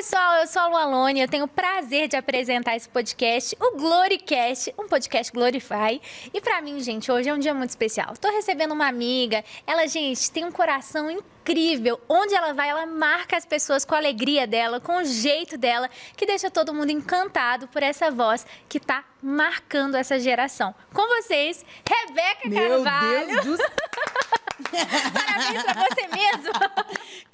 pessoal, eu sou a Lu Alone, eu tenho o prazer de apresentar esse podcast, o Gloricast, um podcast Glorify. E pra mim, gente, hoje é um dia muito especial. Tô recebendo uma amiga, ela, gente, tem um coração incrível. Onde ela vai, ela marca as pessoas com a alegria dela, com o jeito dela, que deixa todo mundo encantado por essa voz que tá marcando essa geração. Com vocês, Rebeca Carvalho. Meu Deus do céu! Parabéns pra você mesmo!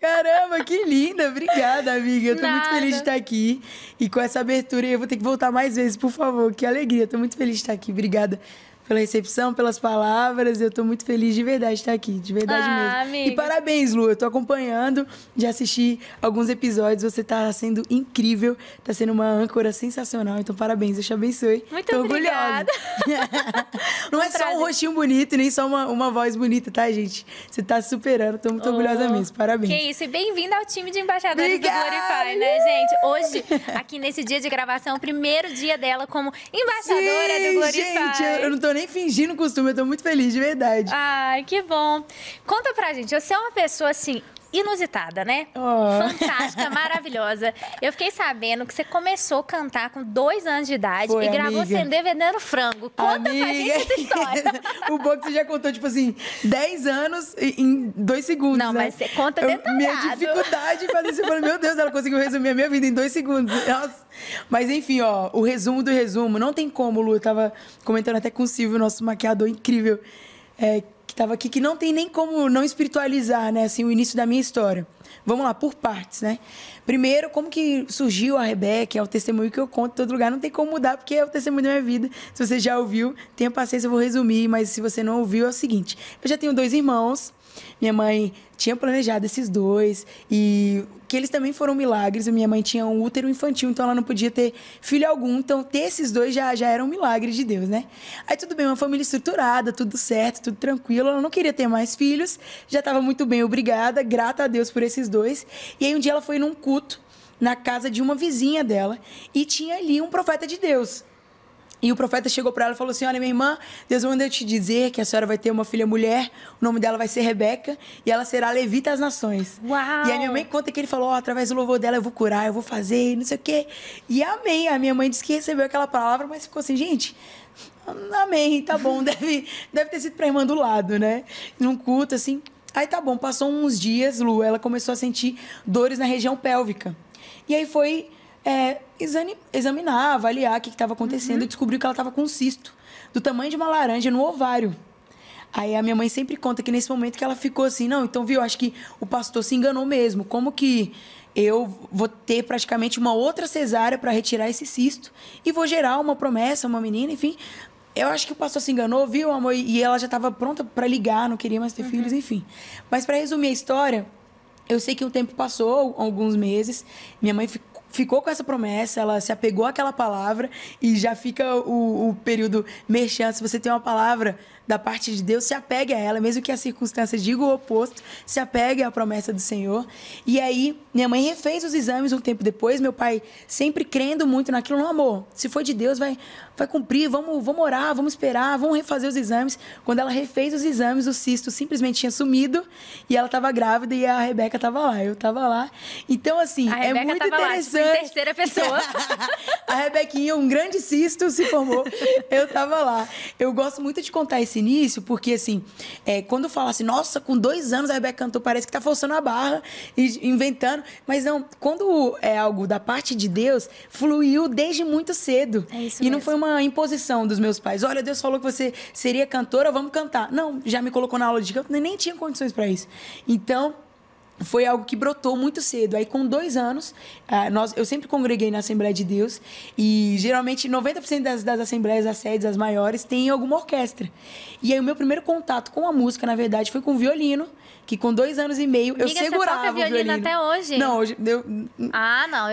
Caramba, que linda! Obrigada, amiga. Eu tô muito feliz de estar aqui. E com essa abertura, eu vou ter que voltar mais vezes, por favor. Que alegria. Eu tô muito feliz de estar aqui. Obrigada pela recepção, pelas palavras. Eu tô muito feliz de verdade de estar aqui. De verdade mesmo. Amiga. E parabéns, Lu. Eu tô acompanhando. Já assisti alguns episódios. Você tá sendo incrível. Tá sendo uma âncora sensacional. Então, parabéns. Deus te abençoe. Muito tô obrigada. Orgulhosa. Não é só um rostinho bonito, nem só uma voz bonita, tá, gente? Você tá superando. Tô muito orgulhosa mesmo. Parabéns. Que isso. E bem-vinda ao time de embaixadores do Glorify, né, gente? Hoje, aqui nesse dia de gravação, o primeiro dia dela como embaixadora do Glorify. Gente, eu não tô nem fingindo costume, eu tô muito feliz, de verdade. Ai, que bom. Conta pra gente, você é uma pessoa, assim, inusitada, né? Oh. Fantástica, maravilhosa. Eu fiquei sabendo que você começou a cantar com 2 anos de idade e gravou amiga. CD vendendo frango. Conta pra gente essa história. O bom que você já contou, tipo assim, 10 anos em 2 segundos, Não, né? mas você conta detalhado. Minha dificuldade de fazer isso, eu falei, meu Deus, ela conseguiu resumir a minha vida em 2 segundos. Nossa. Mas enfim, ó, o resumo do resumo, não tem como, Lu, eu tava comentando até com o Silvio, nosso maquiador incrível, que tava aqui, que não tem nem como não espiritualizar, né, assim, o início da minha história. Vamos lá, por partes, né? Primeiro, como que surgiu a Rebeca, é o testemunho que eu conto em todo lugar, não tem como mudar, porque é o testemunho da minha vida. Se você já ouviu, tenha paciência, eu vou resumir, mas se você não ouviu, é o seguinte. Eu já tenho 2 irmãos, minha mãe tinha planejado esses 2, e que eles também foram milagres. A minha mãe tinha um útero infantil, então ela não podia ter filho algum, então ter esses 2 já era um milagre de Deus, né? Aí tudo bem, uma família estruturada, tudo certo, tudo tranquilo, ela não queria ter mais filhos, já estava muito bem, obrigada, grata a Deus por esses 2. E aí um dia ela foi num culto na casa de uma vizinha dela e tinha ali um profeta de Deus. E o profeta chegou para ela e falou assim, olha, minha irmã, Deus mandou te dizer que a senhora vai ter uma filha mulher, o nome dela vai ser Rebeca, e ela será levita às nações. Uau! E a minha mãe conta que ele falou, através do louvor dela eu vou curar, eu vou fazer, não sei o quê. E amém. A minha mãe disse que recebeu aquela palavra, mas ficou assim, gente, amém, tá bom, deve ter sido pra irmã do lado, né? Num culto, assim. Aí tá bom, passou uns dias, Lu, ela começou a sentir dores na região pélvica. E aí foi examinar, avaliar o que estava acontecendo e descobriu que ela estava com um cisto do tamanho de uma laranja no ovário. Aí a minha mãe sempre conta que nesse momento que ela ficou assim, não, então viu, acho que o pastor se enganou mesmo, como que eu vou ter praticamente uma outra cesárea para retirar esse cisto e vou gerar uma promessa, uma menina, enfim. Eu acho que o pastor se enganou, viu, amor? E ela já estava pronta para ligar, não queria mais ter filhos, enfim. Mas para resumir a história, eu sei que o tempo passou, alguns meses, minha mãe ficou com essa promessa, ela se apegou àquela palavra e já fica o período merchan. Se você tem uma palavra da parte de Deus, se apegue a ela, mesmo que a circunstância diga o oposto, se apegue à promessa do Senhor. E aí, minha mãe refez os exames um tempo depois, meu pai sempre crendo muito naquilo, não, amor, se for de Deus, vai cumprir, vamos orar, vamos esperar, vamos refazer os exames. Quando ela refez os exames, o cisto simplesmente tinha sumido e ela estava grávida e a Rebeca estava lá, eu estava lá. Então, assim, é muito interessante. Lá, tipo, em terceira pessoa. A Rebequinha, um grande cisto se formou, eu estava lá. Eu gosto muito de contar esse início, porque assim, quando fala assim, nossa, com 2 anos a Rebeca cantou, parece que tá forçando a barra e inventando, mas não, quando é algo da parte de Deus, fluiu desde muito cedo. É isso e mesmo. Não foi uma imposição dos meus pais, olha, Deus falou que você seria cantora, vamos cantar. Não, já me colocou na aula de canto, nem tinha condições para isso. Então, foi algo que brotou muito cedo. Aí, com 2 anos, eu sempre congreguei na Assembleia de Deus e, geralmente, 90% das assembleias, as sedes, as maiores, tem alguma orquestra. E aí, o meu primeiro contato com a música, na verdade, foi com o violino, que com 2 anos e meio, eu segurava você toca violino até hoje? Não, hoje... Eu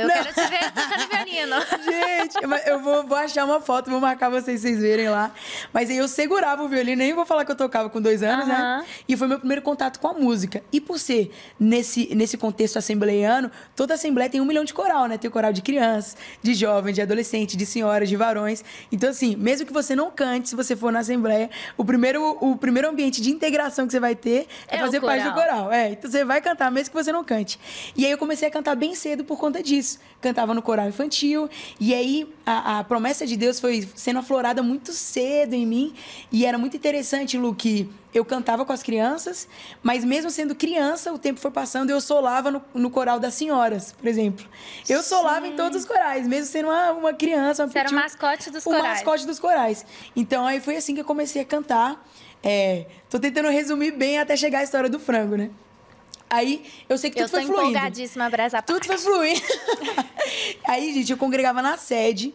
quero te ver tocando violino. Gente, eu vou achar uma foto, vou marcar vocês verem lá. Mas aí eu segurava o violino, nem vou falar que eu tocava com 2 anos, né? E foi meu primeiro contato com a música. E por ser nesse contexto assembleiano, toda assembleia tem 1 milhão de coral, né? Tem o coral de crianças, de jovens, de adolescentes, de senhoras, de varões. Então, assim, mesmo que você não cante, se você for na assembleia, o primeiro ambiente de integração que você vai ter é fazer parte do coral. Então você vai cantar, mesmo que você não cante. E aí eu comecei a cantar bem cedo por conta disso. Cantava no coral infantil, e aí a promessa de Deus foi sendo aflorada muito cedo em mim, e era muito interessante, Lu, que eu cantava com as crianças, mas mesmo sendo criança, o tempo foi passando e eu solava no coral das senhoras, por exemplo. Eu solava em todos os corais, mesmo sendo uma criança. Você era o mascote dos corais. O mascote dos corais. Então, aí foi assim que eu comecei a cantar. Tô tentando resumir bem até chegar a história do frango, né? Aí, eu sei que tudo foi fluindo. Eu tô empolgadíssima pra essa parte. Tudo foi fluindo. Aí, gente, eu congregava na sede.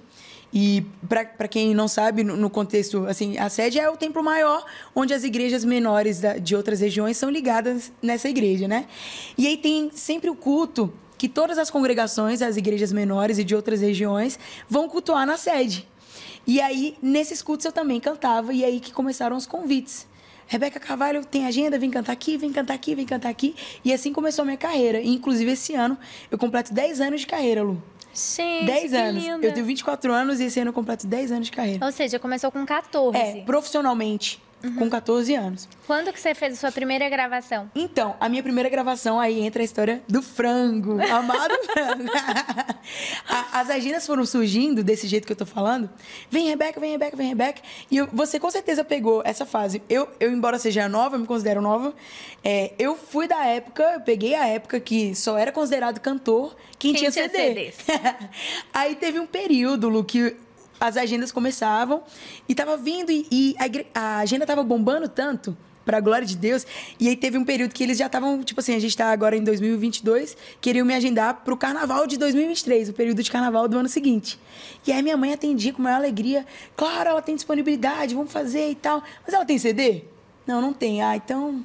E, para quem não sabe, no contexto, assim, a sede é o templo maior, onde as igrejas menores de outras regiões são ligadas nessa igreja, né? E aí tem sempre o culto que todas as congregações, as igrejas menores e de outras regiões, vão cultuar na sede. E aí, nesses cultos eu também cantava, e aí que começaram os convites. Rebeca Carvalho tem agenda, vem cantar aqui, vem cantar aqui, vem cantar aqui. E assim começou a minha carreira. E, inclusive, esse ano, eu completo 10 anos de carreira, Lu. Gente, 10 anos. Linda. Eu tenho 24 anos e esse ano eu completo 10 anos de carreira. Ou seja, começou com 14. Profissionalmente, com 14 anos. Quando que você fez a sua primeira gravação? Então, a minha primeira gravação, aí entra a história do frango, amado frango. As agendas foram surgindo desse jeito que eu tô falando. Vem, Rebeca, vem, Rebeca, vem, Rebeca. E você com certeza pegou essa fase. Eu embora seja nova, eu me considero nova, eu fui da época, eu peguei a época que só era considerado cantor quem tinha CD. Aí teve um período, Lu, que as agendas começavam e tava vindo e a agenda tava bombando tanto, pra glória de Deus. E aí teve um período que eles já estavam, tipo assim, a gente tá agora em 2022, queriam me agendar pro carnaval de 2023, o período de carnaval do ano seguinte. E aí minha mãe atendia com maior alegria. Claro, ela tem disponibilidade, vamos fazer e tal. Mas ela tem CD? Não, não tem. Então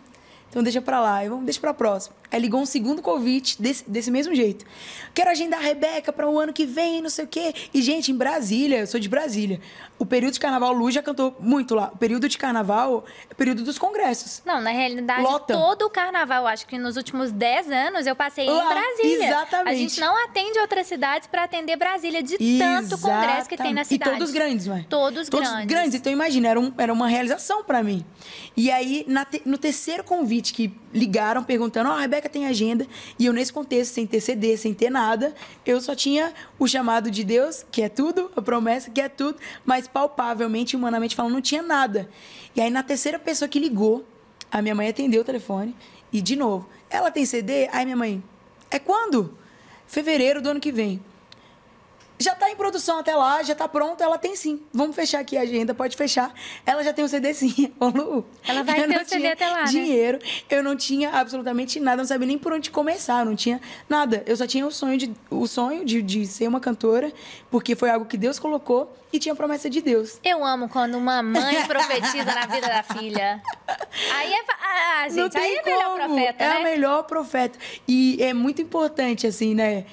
deixa pra lá, deixa pra próxima. Aí ligou um segundo convite desse mesmo jeito. Quero agendar a Rebeca para o ano que vem, não sei o quê. E, gente, em Brasília, eu sou de Brasília. O período de carnaval, Lu já cantou muito lá. O período de carnaval é o período dos congressos. Não, na realidade, Lota. todo o carnaval, acho que nos últimos 10 anos, eu passei lá, em Brasília. Exatamente. A gente não atende outras cidades para atender Brasília, de tanto congresso que tem na cidade. E todos grandes, não é? Todos grandes. Então, imagina, era uma realização para mim. E aí, no terceiro convite que ligaram perguntando, Rebeca tem agenda, e eu nesse contexto, sem ter CD, sem ter nada, eu só tinha o chamado de Deus, que é tudo, a promessa, que é tudo, mas palpavelmente, humanamente falando, não tinha nada. E aí, na terceira pessoa que ligou, a minha mãe atendeu o telefone, e de novo, ela tem CD? Aí minha mãe, é quando? Fevereiro do ano que vem. Já tá em produção até lá, já tá pronto, ela tem sim. Vamos fechar aqui a agenda, pode fechar. Ela já tem o CD sim. Ô, Lu, ela vai ter o CD até lá, dinheiro, né? Eu não tinha absolutamente nada, não sabia nem por onde começar, não tinha nada. Eu só tinha o sonho de ser uma cantora, porque foi algo que Deus colocou e tinha a promessa de Deus. Eu amo quando uma mãe profetiza na vida da filha. Aí gente, aí é o melhor profeta, né? É o melhor profeta. E é muito importante, assim, né?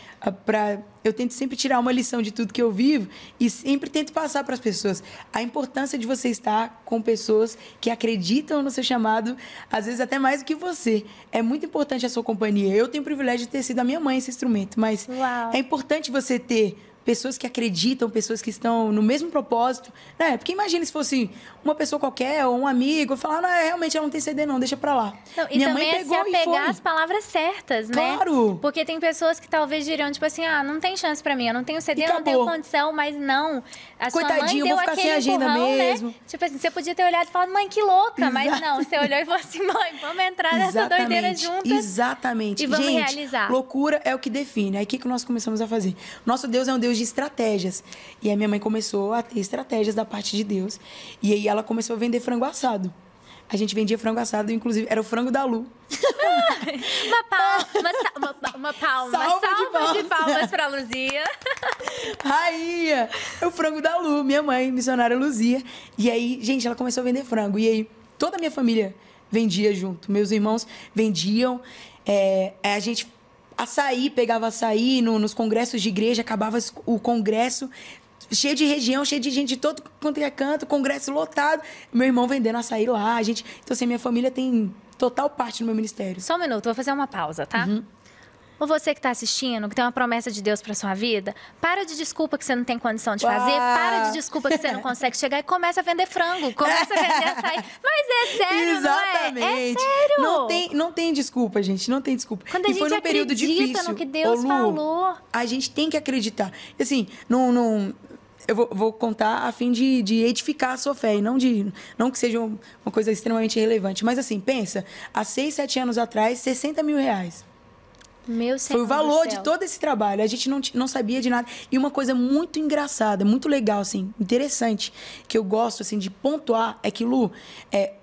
Eu tento sempre tirar uma lição de tudo que eu vivo e sempre tento passar para as pessoas a importância de você estar com pessoas que acreditam no seu chamado, às vezes até mais do que você. É muito importante a sua companhia. Eu tenho o privilégio de ter sido a minha mãe esse instrumento, mas é importante você ter pessoas que acreditam, pessoas que estão no mesmo propósito, né? Porque imagina se fosse uma pessoa qualquer ou um amigo, falar, não, realmente ela não tem CD não, deixa pra lá. Não, e minha mãe pegou e foi. As palavras certas, né? Claro! Porque tem pessoas que talvez diriam, tipo assim, não tem chance pra mim, eu não tenho CD, eu não tenho condição, mas não. A sua mãe deu vou ficar aquele sem agenda empurrão, mesmo. Né? Tipo assim, você podia ter olhado e falado, mãe, que louca, mas não, você olhou e falou assim, mãe, vamos entrar nessa doideira juntas. Exatamente. E vamos realizar. Loucura é o que define. Aí o que nós começamos a fazer? Nosso Deus é um Deus de estratégias. E aí minha mãe começou a ter estratégias da parte de Deus. E aí ela começou a vender frango assado. A gente vendia frango assado, inclusive era o frango da Lu. Uma salva de palmas pra Luzia. Rainha! O frango da Lu, minha mãe, missionária Luzia. E aí, gente, ela começou a vender frango. E aí, toda a minha família vendia junto. Meus irmãos vendiam. A gente pegava açaí nos congressos de igreja, acabava o congresso, cheio de região, cheio de gente de todo quanto é canto, congresso lotado. Meu irmão vendendo açaí lá, a gente... Então, assim, minha família tem total parte no meu ministério. Só um minuto, vou fazer uma pausa, tá? Ou você que está assistindo, que tem uma promessa de Deus para sua vida, para de desculpa que você não tem condição de fazer, para de desculpa que você não consegue chegar e começa a vender frango, começa a vender açaí. Mas é sério, Exatamente. Não é? É sério. Não tem desculpa, gente, não tem desculpa. Quando a gente foi num período acredita difícil, no que Deus Lu, falou. A gente tem que acreditar. Assim, eu vou contar a fim de edificar a sua fé, e não que seja uma coisa extremamente relevante. Mas assim, pensa, há 6, 7 anos atrás, 60 mil reais. Meu Senhor Foi o valor do céu. de todo esse trabalho. A gente não sabia de nada. E uma coisa muito engraçada, muito legal, assim, interessante, que eu gosto, assim, de pontuar, é que, Lu,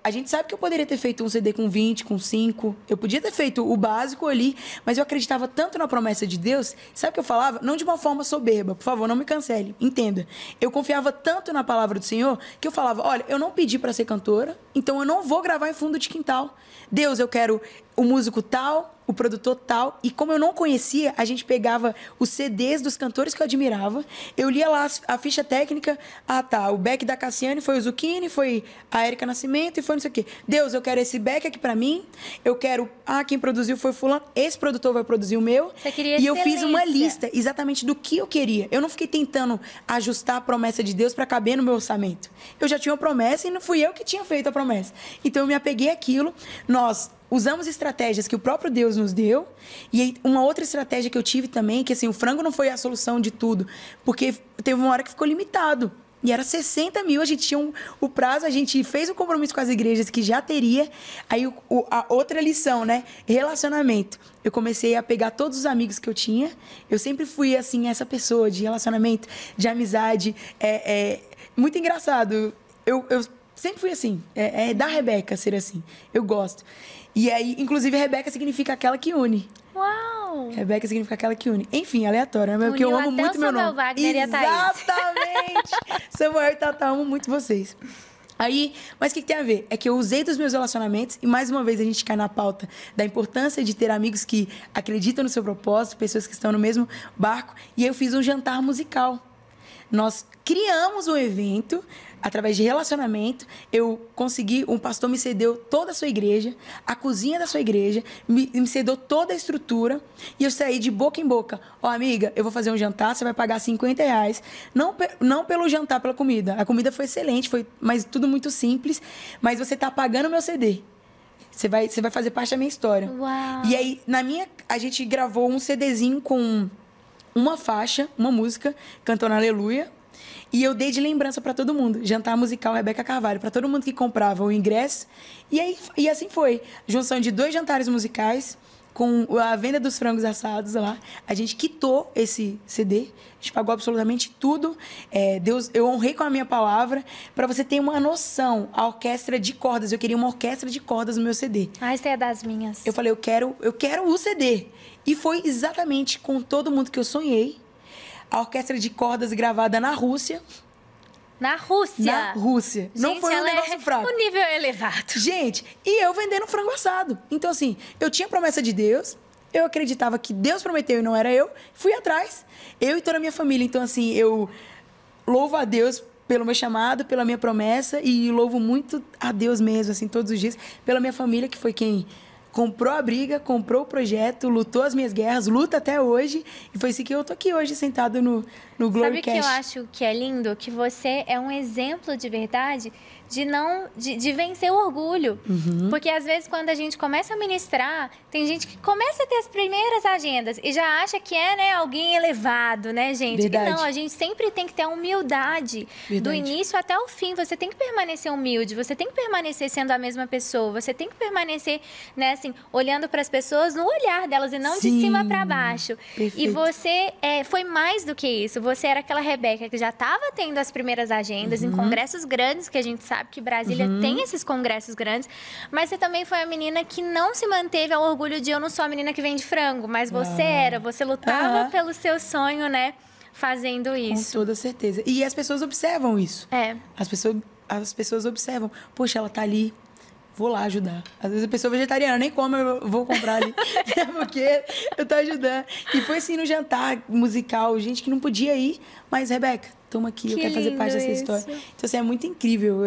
a gente sabe que eu poderia ter feito um CD com 20, com 5. Eu podia ter feito o básico ali, mas eu acreditava tanto na promessa de Deus. Sabe o que eu falava? Não de uma forma soberba. Por favor, não me cancele. Entenda. Eu confiava tanto na palavra do Senhor que eu falava, olha, eu não pedi para ser cantora, então eu não vou gravar em fundo de quintal. Deus, eu quero o músico tal, o produtor tal. E como eu não conhecia, a gente pegava os CDs dos cantores que eu admirava. Eu lia lá a ficha técnica. Ah, tá. O back da Cassiane foi o Zucchini, foi a Érica Nascimento e foi não sei o quê. Deus, eu quero esse back aqui pra mim. Eu quero... Ah, quem produziu foi fulano. Esse produtor vai produzir o meu. Você queria e eu fiz uma excelência. lista exatamente do que eu queria. Eu não fiquei tentando ajustar a promessa de Deus pra caber no meu orçamento. Eu já tinha uma promessa e não fui eu que tinha feito a promessa. Então eu me apeguei àquilo. Nós usamos estratégias que o próprio Deus nos deu. E aí, uma outra estratégia que eu tive também, que assim, o frango não foi a solução de tudo, porque teve uma hora que ficou limitado. E era 60 mil, a gente tinha o prazo, a gente fez um compromisso com as igrejas que já teria. Aí a outra lição, né? Relacionamento. Eu comecei a pegar todos os amigos que eu tinha. Eu sempre fui, assim, essa pessoa de relacionamento, de amizade. Muito engraçado. Eu sempre fui assim. É da Rebeca ser assim. Eu gosto. E aí, inclusive, Rebeca significa aquela que une. Uau! Rebeca significa aquela que une. Enfim, aleatório, né? Porque eu amo muito meu nome. Wagner e a Thaís. Exatamente! Samuel e Tata, amo muito vocês. Aí, mas o que tem a ver? É que eu usei dos meus relacionamentos e, mais uma vez, a gente cai na pauta da importância de ter amigos que acreditam no seu propósito, pessoas que estão no mesmo barco. E aí eu fiz um jantar musical. Nós criamos um evento através de relacionamento. Eu consegui, um pastor me cedeu toda a sua igreja, a cozinha da sua igreja, me cedeu toda a estrutura, e eu saí de boca em boca. Ó, amiga, eu vou fazer um jantar, você vai pagar 50 reais. Não pelo jantar, pela comida. A comida foi excelente, mas tudo muito simples, mas você tá pagando o meu CD. Você vai fazer parte da minha história. Uau. E aí, a gente gravou um CDzinho com uma faixa, uma música, cantando Aleluia. E eu dei de lembrança para todo mundo. Jantar musical Rebeca Carvalho, para todo mundo que comprava o ingresso. E assim foi. Junção de 2 jantares musicais, com a venda dos frangos assados lá. A gente quitou esse CD. A gente pagou absolutamente tudo. Deus, eu honrei com a minha palavra. Para você ter uma noção, a orquestra de cordas. Eu queria uma orquestra de cordas no meu CD. Ah, essa é das minhas. Eu falei, eu quero o CD. E foi exatamente com todo mundo que eu sonhei. A orquestra de cordas gravada na Rússia. Na Rússia? Na Rússia. Gente, não foi um negócio fraco. O nível é elevado. Gente, e eu vendendo frango assado. Então, assim, eu tinha promessa de Deus, eu acreditava que Deus prometeu e não era eu, fui atrás. Eu e toda a minha família. Então, assim, eu louvo a Deus pelo meu chamado, pela minha promessa, e louvo muito a Deus mesmo, assim, todos os dias, pela minha família, que foi quem comprou a briga, comprou o projeto, lutou as minhas guerras, luta até hoje. E foi assim que eu tô aqui hoje, sentado no Glorycast. Sabe o que eu acho que é lindo? Que você é um exemplo de verdade de vencer o orgulho. Uhum. Porque às vezes quando a gente começa a ministrar, tem gente que começa a ter as primeiras agendas e já acha que é, né, alguém elevado, né, gente? Verdade. E não, a gente sempre tem que ter a humildade. Verdade. Do início até o fim. Você tem que permanecer humilde, você tem que permanecer sendo a mesma pessoa, você tem que permanecer, né, assim, olhando para as pessoas no olhar delas e não Sim. de cima para baixo. Perfeito. E você foi mais do que isso. Você era aquela Rebeca que já estava tendo as primeiras agendas em congressos grandes, que a gente sabe que Brasília tem esses congressos grandes, mas você também foi a menina que não se manteve ao orgulho de eu não sou a menina que vende frango, mas você lutava pelo seu sonho, né, fazendo isso. Com toda certeza. E as pessoas observam isso. As pessoas observam. Poxa, ela tá ali, vou lá ajudar. Às vezes a pessoa vegetariana nem come, eu vou comprar ali. Porque eu tô ajudando. E foi assim no jantar musical, gente que não podia ir, mas, Rebeca, toma aqui, eu Que quero fazer parte dessa lindo história. isso. Então, assim, é muito incrível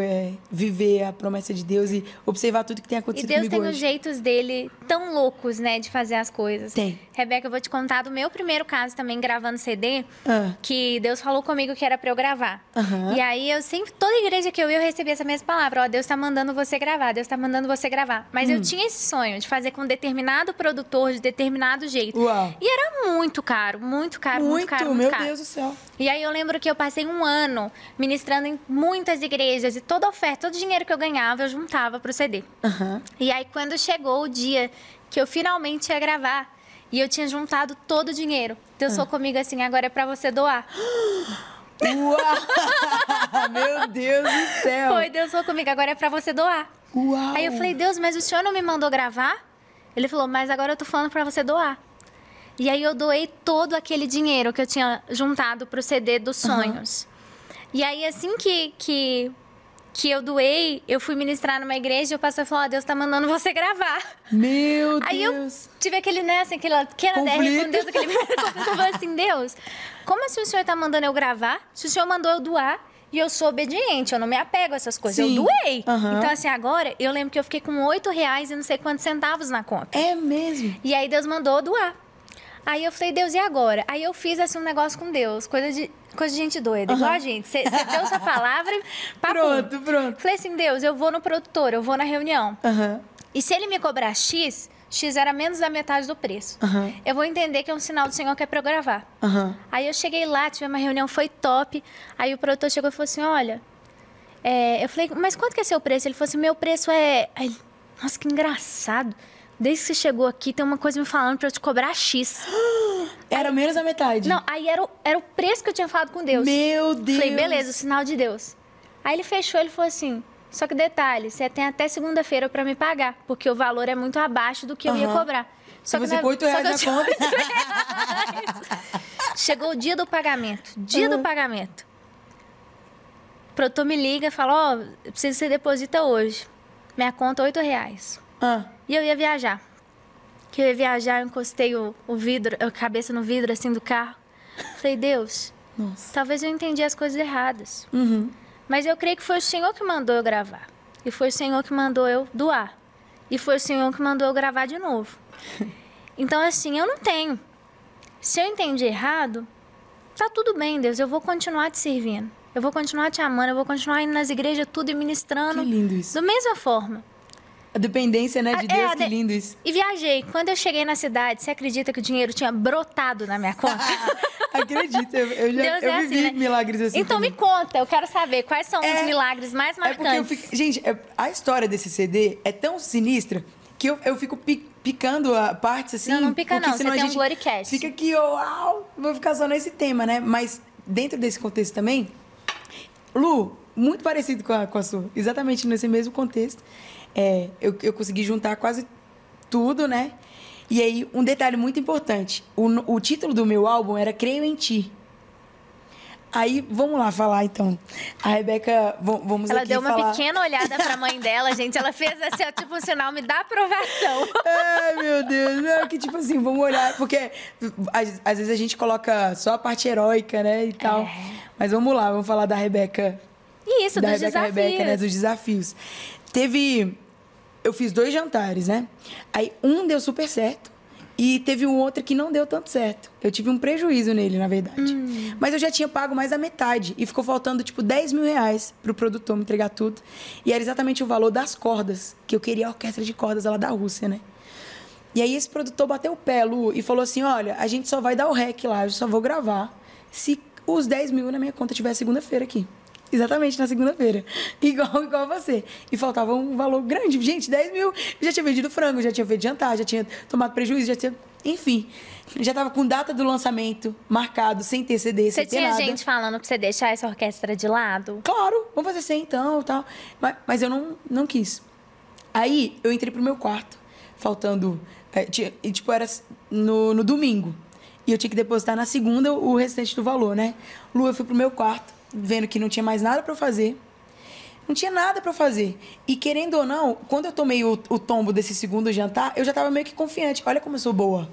viver a promessa de Deus e observar tudo que tem E acontecido Deus comigo tem os hoje. jeitos dele tão loucos, né, de fazer as coisas. Tem. Rebeca, eu vou te contar do meu primeiro caso também, gravando CD, Ah. que Deus falou comigo que era pra eu gravar. Aham. E aí, eu sempre, toda igreja que eu ia, eu recebia essa mesma palavra. Ó, Deus tá mandando você gravar, Deus tá mandando você gravar. Mas eu tinha esse sonho de fazer com um determinado produtor, de determinado jeito. Uau. E era muito caro, muito caro, muito caro, muito meu caro. Deus do céu. E aí eu lembro que eu passei um ano ministrando em muitas igrejas e toda oferta, todo dinheiro que eu ganhava, eu juntava pro CD. Aham. E aí quando chegou o dia que eu finalmente ia gravar, e eu tinha juntado todo o dinheiro, Deus falou comigo assim, agora é pra você doar. Uau! Meu Deus do céu. Foi, Deus falou comigo, agora é pra você doar. Uau. Aí eu falei, Deus, mas o senhor não me mandou gravar? Ele falou, mas agora eu tô falando pra você doar. E aí eu doei todo aquele dinheiro que eu tinha juntado pro CD dos sonhos. E aí assim que eu doei, eu fui ministrar numa igreja e o pastor falou, ó, Deus tá mandando você gravar. Meu Aí eu Deus. tive aquele, né, assim, aquela pequena DR Conflito. com Deus, aquele primeiro conflito. Eu falei assim, Deus, como assim o senhor tá mandando eu gravar? Se o senhor mandou eu doar, e eu sou obediente, eu não me apego a essas coisas. Sim. Eu doei. Aham. Então, assim, agora, eu lembro que eu fiquei com R$8 e não sei quantos centavos na conta. É mesmo? E aí Deus mandou eu doar. Aí eu falei, Deus, e agora? Aí eu fiz, assim, um negócio com Deus, coisa de gente doida, igual a gente. Você deu sua palavra e papum. Pronto. Falei assim, Deus, eu vou no produtor, eu vou na reunião. Aham. E se ele me cobrar X era menos da metade do preço. Aham. Eu vou entender que é um sinal do Senhor que é pra eu gravar. Aham. Aí eu cheguei lá, tive uma reunião, foi top. Aí o produtor chegou e falou assim, olha... eu falei, mas quanto que é seu preço? Ele falou assim, meu preço é... Aí, nossa, que engraçado. Desde que você chegou aqui, tem uma coisa me falando pra eu te cobrar X. Era menos da metade. Não, aí era o preço que eu tinha falado com Deus. Meu Deus. Falei, beleza, o sinal de Deus. Aí ele fechou, ele falou assim, só que detalhe, você tem até segunda-feira pra me pagar, porque o valor é muito abaixo do que eu ia Aham. cobrar. E você com R$8 só que eu na tinha conta. R$8. Chegou o dia do pagamento, do pagamento. O produtor me liga e fala, ó, eu preciso que você deposita hoje. Minha conta, R$8. Ah. E eu ia viajar. Que eu ia viajar, eu encostei o vidro, a cabeça no vidro, assim, do carro. Falei, Deus, Nossa. talvez eu entendi as coisas erradas. Uhum. Mas eu creio que foi o Senhor que mandou eu gravar. E foi o Senhor que mandou eu doar. E foi o Senhor que mandou eu gravar de novo. Então, assim, eu não tenho. Se eu entendi errado, tá tudo bem, Deus. Eu vou continuar te servindo. Eu vou continuar te amando. Eu vou continuar indo nas igrejas tudo e ministrando. Que lindo isso. Da mesma forma. A dependência, né, de Deus, que lindo isso. E viajei. Quando eu cheguei na cidade, você acredita que o dinheiro tinha brotado na minha conta? Acredito, eu Deus é vivi assim, né? milagres assim. Então também. me conta, eu quero saber quais são os milagres mais É porque eu marcantes. fico... Gente, a história desse CD é tão sinistra que eu fico picando a partes assim. Não pica porque não, senão você a tem um gente Gloricast. fica aqui, uau, vou ficar só nesse tema, né? Mas dentro desse contexto também, Lu, muito parecido com a sua, exatamente nesse mesmo contexto. Eu consegui juntar quase tudo, né? E aí, um detalhe muito importante. O título do meu álbum era Creio em Ti. Aí, vamos lá falar, então. A Rebeca, vamos Ela aqui deu uma falar... pequena olhada pra mãe dela, gente. Ela fez assim, ó, tipo, um sinal, me dá aprovação. Ai, meu Deus. Não, que tipo assim, vamos olhar. Porque às vezes a gente coloca só a parte heróica, né, e tal. Mas vamos lá, vamos falar da Rebeca. Isso, dos desafios. Rebeca, né, dos desafios. Eu fiz 2 jantares, né? Aí um deu super certo e teve um outro que não deu tanto certo. Eu tive um prejuízo nele, na verdade. Mas eu já tinha pago mais da metade e ficou faltando, tipo, R$10 mil pro produtor me entregar tudo. E era exatamente o valor das cordas, que eu queria a orquestra de cordas lá da Rússia, né? E aí esse produtor bateu o pé, Lu, e falou assim, olha, a gente só vai dar o rec lá, eu só vou gravar se os 10 mil na minha conta tiver segunda-feira aqui. Exatamente, na segunda-feira. Igual você. E faltava um valor grande. Gente, 10 mil. Eu já tinha vendido frango, já tinha feito jantar, já tinha tomado prejuízo, já tinha... Enfim, já tava com data do lançamento marcado, sem ter CD, sem ter nada. Você tinha gente falando pra você deixar essa orquestra de lado? Claro, vamos fazer sem então, tal. Mas eu não quis. Aí, eu entrei pro meu quarto, faltando... era no domingo. E eu tinha que depositar na segunda o restante do valor, né? Lu, eu fui pro meu quarto, vendo que não tinha mais nada pra fazer. Não tinha nada pra fazer. E querendo ou não, quando eu tomei o tombo desse segundo jantar, eu já tava meio que confiante. Olha como eu sou boa.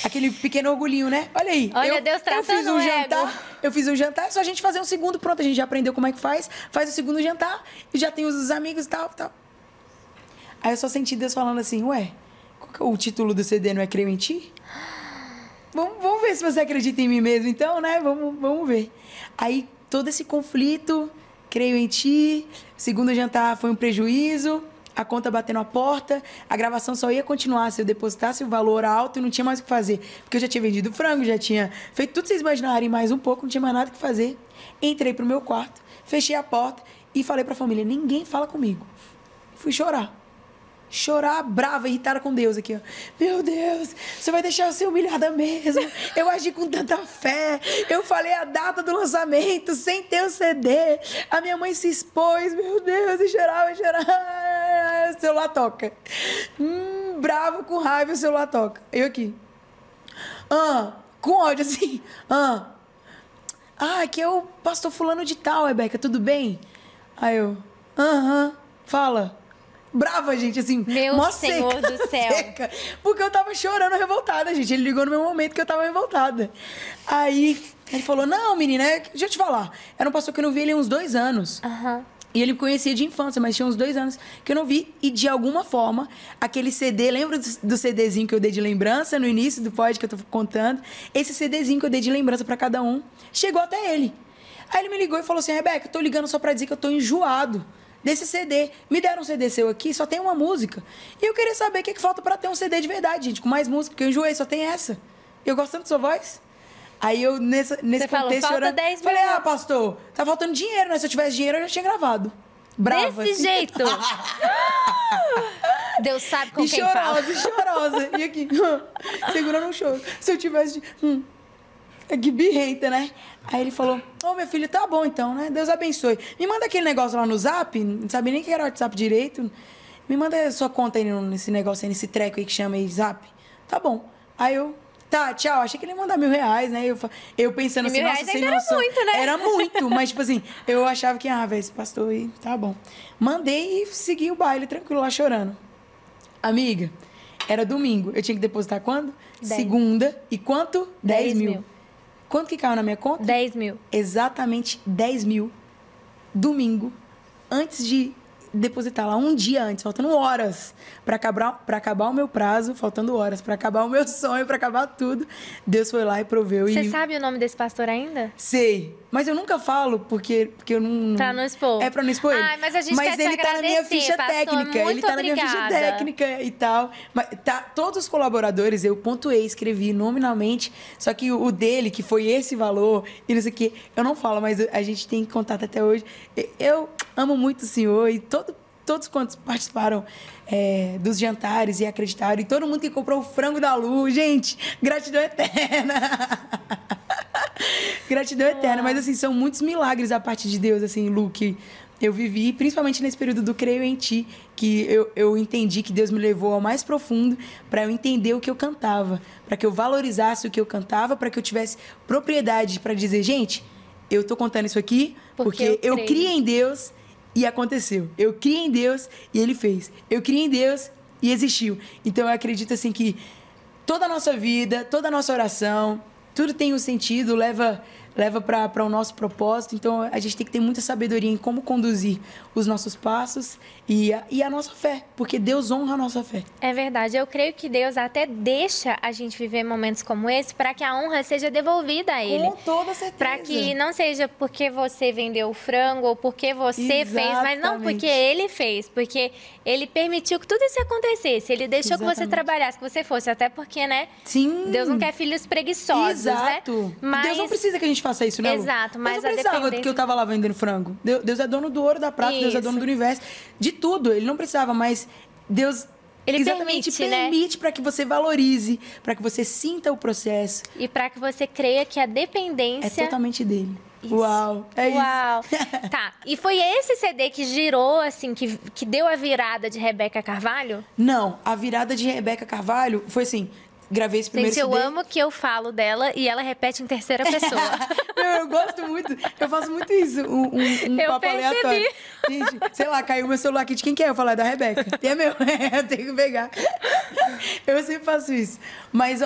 Aquele pequeno orgulhinho, né? Olha aí. Olha, Deus tratando o ego. Eu fiz um jantar, é só a gente fazer um segundo, pronto, a gente já aprendeu como é que faz o segundo jantar, e já tem os amigos e tal. Aí eu só senti Deus falando assim, ué, qual que é o título do CD, não é Creio em Ti? Vamos ver se você acredita em mim mesmo, então, né? Vamos ver. Aí, todo esse conflito, Creio em Ti, segundo jantar foi um prejuízo, a conta batendo a porta, a gravação só ia continuar se eu depositasse o valor alto e não tinha mais o que fazer. Porque eu já tinha vendido frango, já tinha feito tudo vocês imaginarem, mais um pouco, não tinha mais nada que fazer. Entrei pro meu quarto, fechei a porta e falei pra família, ninguém fala comigo. Fui chorar. Chorar, brava, irritada com Deus aqui, ó. Meu Deus, você vai deixar eu ser humilhada mesmo? Eu agi com tanta fé. Eu falei a data do lançamento sem ter o CD. A minha mãe se expôs, meu Deus, e chorava. O celular toca. Brava, com raiva, o celular toca. Eu aqui. Com ódio, assim. Aqui é o pastor fulano de tal, Rebeca, tudo bem? Aí eu, fala. Brava, gente, assim. Meu Senhor do céu. Seca, porque eu tava chorando revoltada, gente. Ele ligou no meu momento que eu tava revoltada. Aí, ele falou, não, menina, deixa eu te falar. Era um pastor que eu não vi ele há uns 2 anos. E ele me conhecia de infância, mas tinha uns 2 anos que eu não vi. E, de alguma forma, aquele CD... Lembra do CDzinho que eu dei de lembrança no início do pod que eu tô contando? Esse CDzinho que eu dei de lembrança pra cada um, chegou até ele. Aí ele me ligou e falou assim, Rebeca, eu tô ligando só pra dizer que eu tô enjoado desse CD. Me deram um CD seu aqui, só tem uma música. E eu queria saber o que falta pra ter um CD de verdade, gente, com mais música, porque eu enjoei, só tem essa. Eu gosto tanto da sua voz. Aí eu, nesse contexto, falou, falta 10 mil. Falei, pastor, tá faltando dinheiro, né? Se eu tivesse dinheiro, eu já tinha gravado. Brava, desse assim. jeito. Deus sabe com quem fala. Chorosa. E aqui, segurando um choro. Se eu tivesse... Que birrenta, né? Aí ele falou, meu filho, tá bom então, né? Deus abençoe. Me manda aquele negócio lá no Zap, não sabia nem que era o WhatsApp direito. Me manda a sua conta aí nesse negócio aí, nesse treco aí que chama aí Zap. Tá bom. Aí eu, tá, tchau. Achei que ele ia mandar R$1.000, né? Eu pensando assim, nossa, sem noção. Era muito, né? Era muito, mas tipo assim, eu achava que, velho, esse pastor aí, tá bom. Mandei e segui o baile, tranquilo, lá chorando. Amiga, era domingo. Eu tinha que depositar quando? 10. Segunda. E quanto? 10 mil. Quanto que caiu na minha conta? 10 mil. Exatamente 10 mil. Domingo, antes de depositar lá, um dia antes, faltando horas para acabar o meu prazo, faltando horas para acabar o meu sonho, para acabar tudo. Deus foi lá e proveu. Você sabe o nome desse pastor ainda? Sei. Mas eu nunca falo porque eu não... Pra não expor. É pra não expor ele. Mas a gente quer te ele tá na minha ficha pastor, técnica. Ele tá na minha ficha técnica e tal. Mas todos os colaboradores, eu pontuei, escrevi nominalmente. Só que o dele, que foi esse valor, e não sei o quê, eu não falo, mas a gente tem contato até hoje. Eu amo muito o senhor e todos quantos participaram dos jantares e acreditaram. E todo mundo que comprou o frango da Lu. Gente, gratidão eterna. Gratidão eterna. Mas, assim, são muitos milagres a parte de Deus, assim, Lu, que eu vivi, principalmente nesse período do Creio em Ti, que eu entendi que Deus me levou ao mais profundo para eu entender o que eu cantava, para que eu valorizasse o que eu cantava, para que eu tivesse propriedade para dizer, gente, eu tô contando isso aqui porque eu criei em Deus e aconteceu. Eu criei em Deus e Ele fez. Eu criei em Deus e existiu. Então, eu acredito, assim, que toda a nossa vida, toda a nossa oração, tudo tem um sentido, leva para o nosso propósito. Então, a gente tem que ter muita sabedoria em como conduzir os nossos passos e a nossa fé, porque Deus honra a nossa fé. É verdade. Eu creio que Deus até deixa a gente viver momentos como esse para que a honra seja devolvida a Ele. Com toda certeza. Para que não seja porque você vendeu o frango ou porque você fez, mas não porque Ele fez, porque Ele permitiu que tudo isso acontecesse. Ele deixou que você trabalhasse, que você fosse, até porque, né? Sim. Deus não quer filhos preguiçosos, Exato. né? Mas... Deus não precisa que a gente faça isso, né, Lu? Exato, mas Deus não precisava que eu tava lá vendendo frango. Deus é dono do ouro, da prata, isso. Deus é dono do universo, de tudo. Ele não precisava, mas Deus Ele exatamente permite, né? Para que você valorize, para que você sinta o processo. E para que você creia que a dependência... é totalmente dele. Isso. Uau, Uau. Isso. Tá, e foi esse CD que girou, assim, que deu a virada de Rebeca Carvalho? Não, a virada de Rebeca Carvalho foi assim... Gravei esse primeiro CD. CD. Eu amo que eu falo dela e ela repete em terceira pessoa. Eu gosto muito. Eu faço muito isso. Um papo aleatório. Gente, sei lá, caiu meu celular aqui. De quem que é? Eu falo, é da Rebeca. E é meu. Eu tenho que pegar. Eu sempre faço isso. Mas,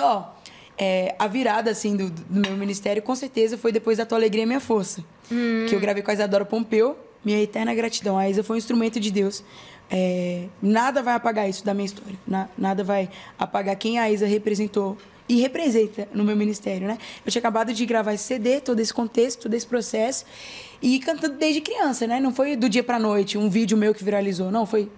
a virada, assim, do meu ministério, com certeza, foi depois da Tua Alegria, Minha Força. Que eu gravei com a Isadora Pompeu, Minha Eterna Gratidão. A Isa foi um instrumento de Deus. Nada vai apagar isso da minha história. Nada vai apagar quem a Isa representou e representa no meu ministério, né? Eu tinha acabado de gravar esse CD, todo esse contexto, todo esse processo, e cantando desde criança, né? Não foi do dia pra noite, um vídeo meu que viralizou, não. Foi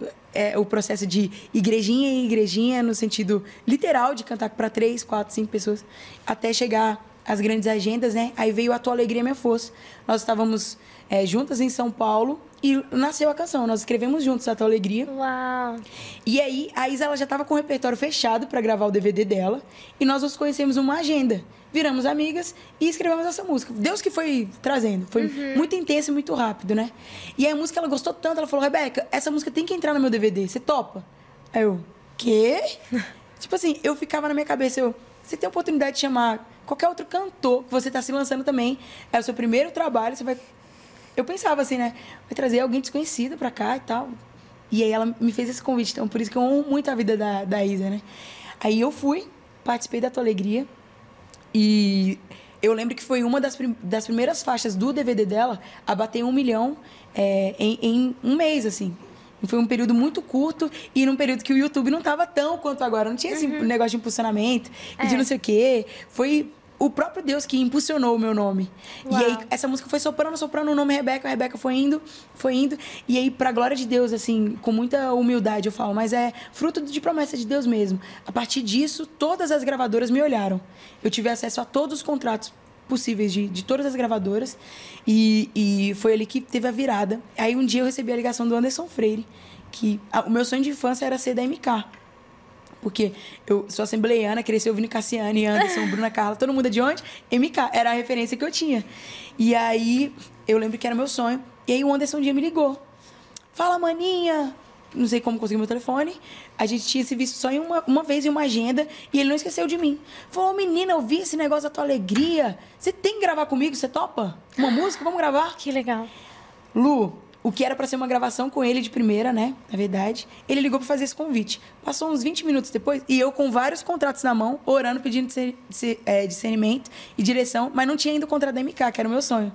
o processo de igrejinha em igrejinha, no sentido literal de cantar para 3, 4, 5 pessoas, até chegar às grandes agendas, né? Aí veio A Tua Alegria, Minha Força. Nós estávamos juntas em São Paulo e nasceu a canção. Nós escrevemos juntos A Tua Alegria. Uau! E aí, a Isa ela já estava com o repertório fechado para gravar o DVD dela. E nós nos conhecemos numa agenda. Viramos amigas e escrevemos essa música. Deus que foi trazendo. Foi muito intenso e muito rápido, né? E aí a música ela gostou tanto. Ela falou, Rebeca, essa música tem que entrar no meu DVD. Você topa? Aí eu, quê? Tipo assim, eu ficava na minha cabeça. Você tem a oportunidade de chamar qualquer outro cantor que você está se lançando também. É o seu primeiro trabalho. Você vai... Eu pensava assim, né? Vai trazer alguém desconhecido pra cá e tal. E aí ela me fez esse convite. Então, por isso que eu honro muito a vida da Isa, né? Aí eu fui, participei da Tua Alegria. E eu lembro que foi uma das primeiras faixas do DVD dela a bater 1 milhão em um mês, assim. E foi um período muito curto e num período que o YouTube não tava tão quanto agora. Não tinha esse negócio de impulsionamento e de não sei o quê. Foi... o próprio Deus que impulsionou o meu nome. Uau. E aí, essa música foi soprando o nome Rebeca. A Rebeca foi indo. E aí, pra glória de Deus, assim, com muita humildade eu falo, mas é fruto de promessa de Deus mesmo. A partir disso, todas as gravadoras me olharam. Eu tive acesso a todos os contratos possíveis de todas as gravadoras. E foi ali que teve a virada. Aí, um dia, eu recebi a ligação do Anderson Freire, que o meu sonho de infância era ser da MK. Porque eu sou assembleiana, cresci ouvindo Cassiane, Anderson, Bruna Carla, todo mundo é de onde? MK, era a referência que eu tinha. E aí, eu lembro que era meu sonho. E aí, o Anderson um dia me ligou. Fala, maninha. Não sei como conseguiu meu telefone. A gente tinha se visto só em uma vez em uma agenda e ele não esqueceu de mim. Falou, menina, eu vi esse negócio da Tua Alegria. Você tem que gravar comigo? Você topa? Uma música? Vamos gravar? Que legal. Lu, o que era pra ser uma gravação com ele de primeira, né? Na verdade, ele ligou pra fazer esse convite. Passou uns 20 minutos depois, e eu com vários contratos na mão, orando, pedindo discernimento e direção, mas não tinha ainda o contrato da MK, que era o meu sonho.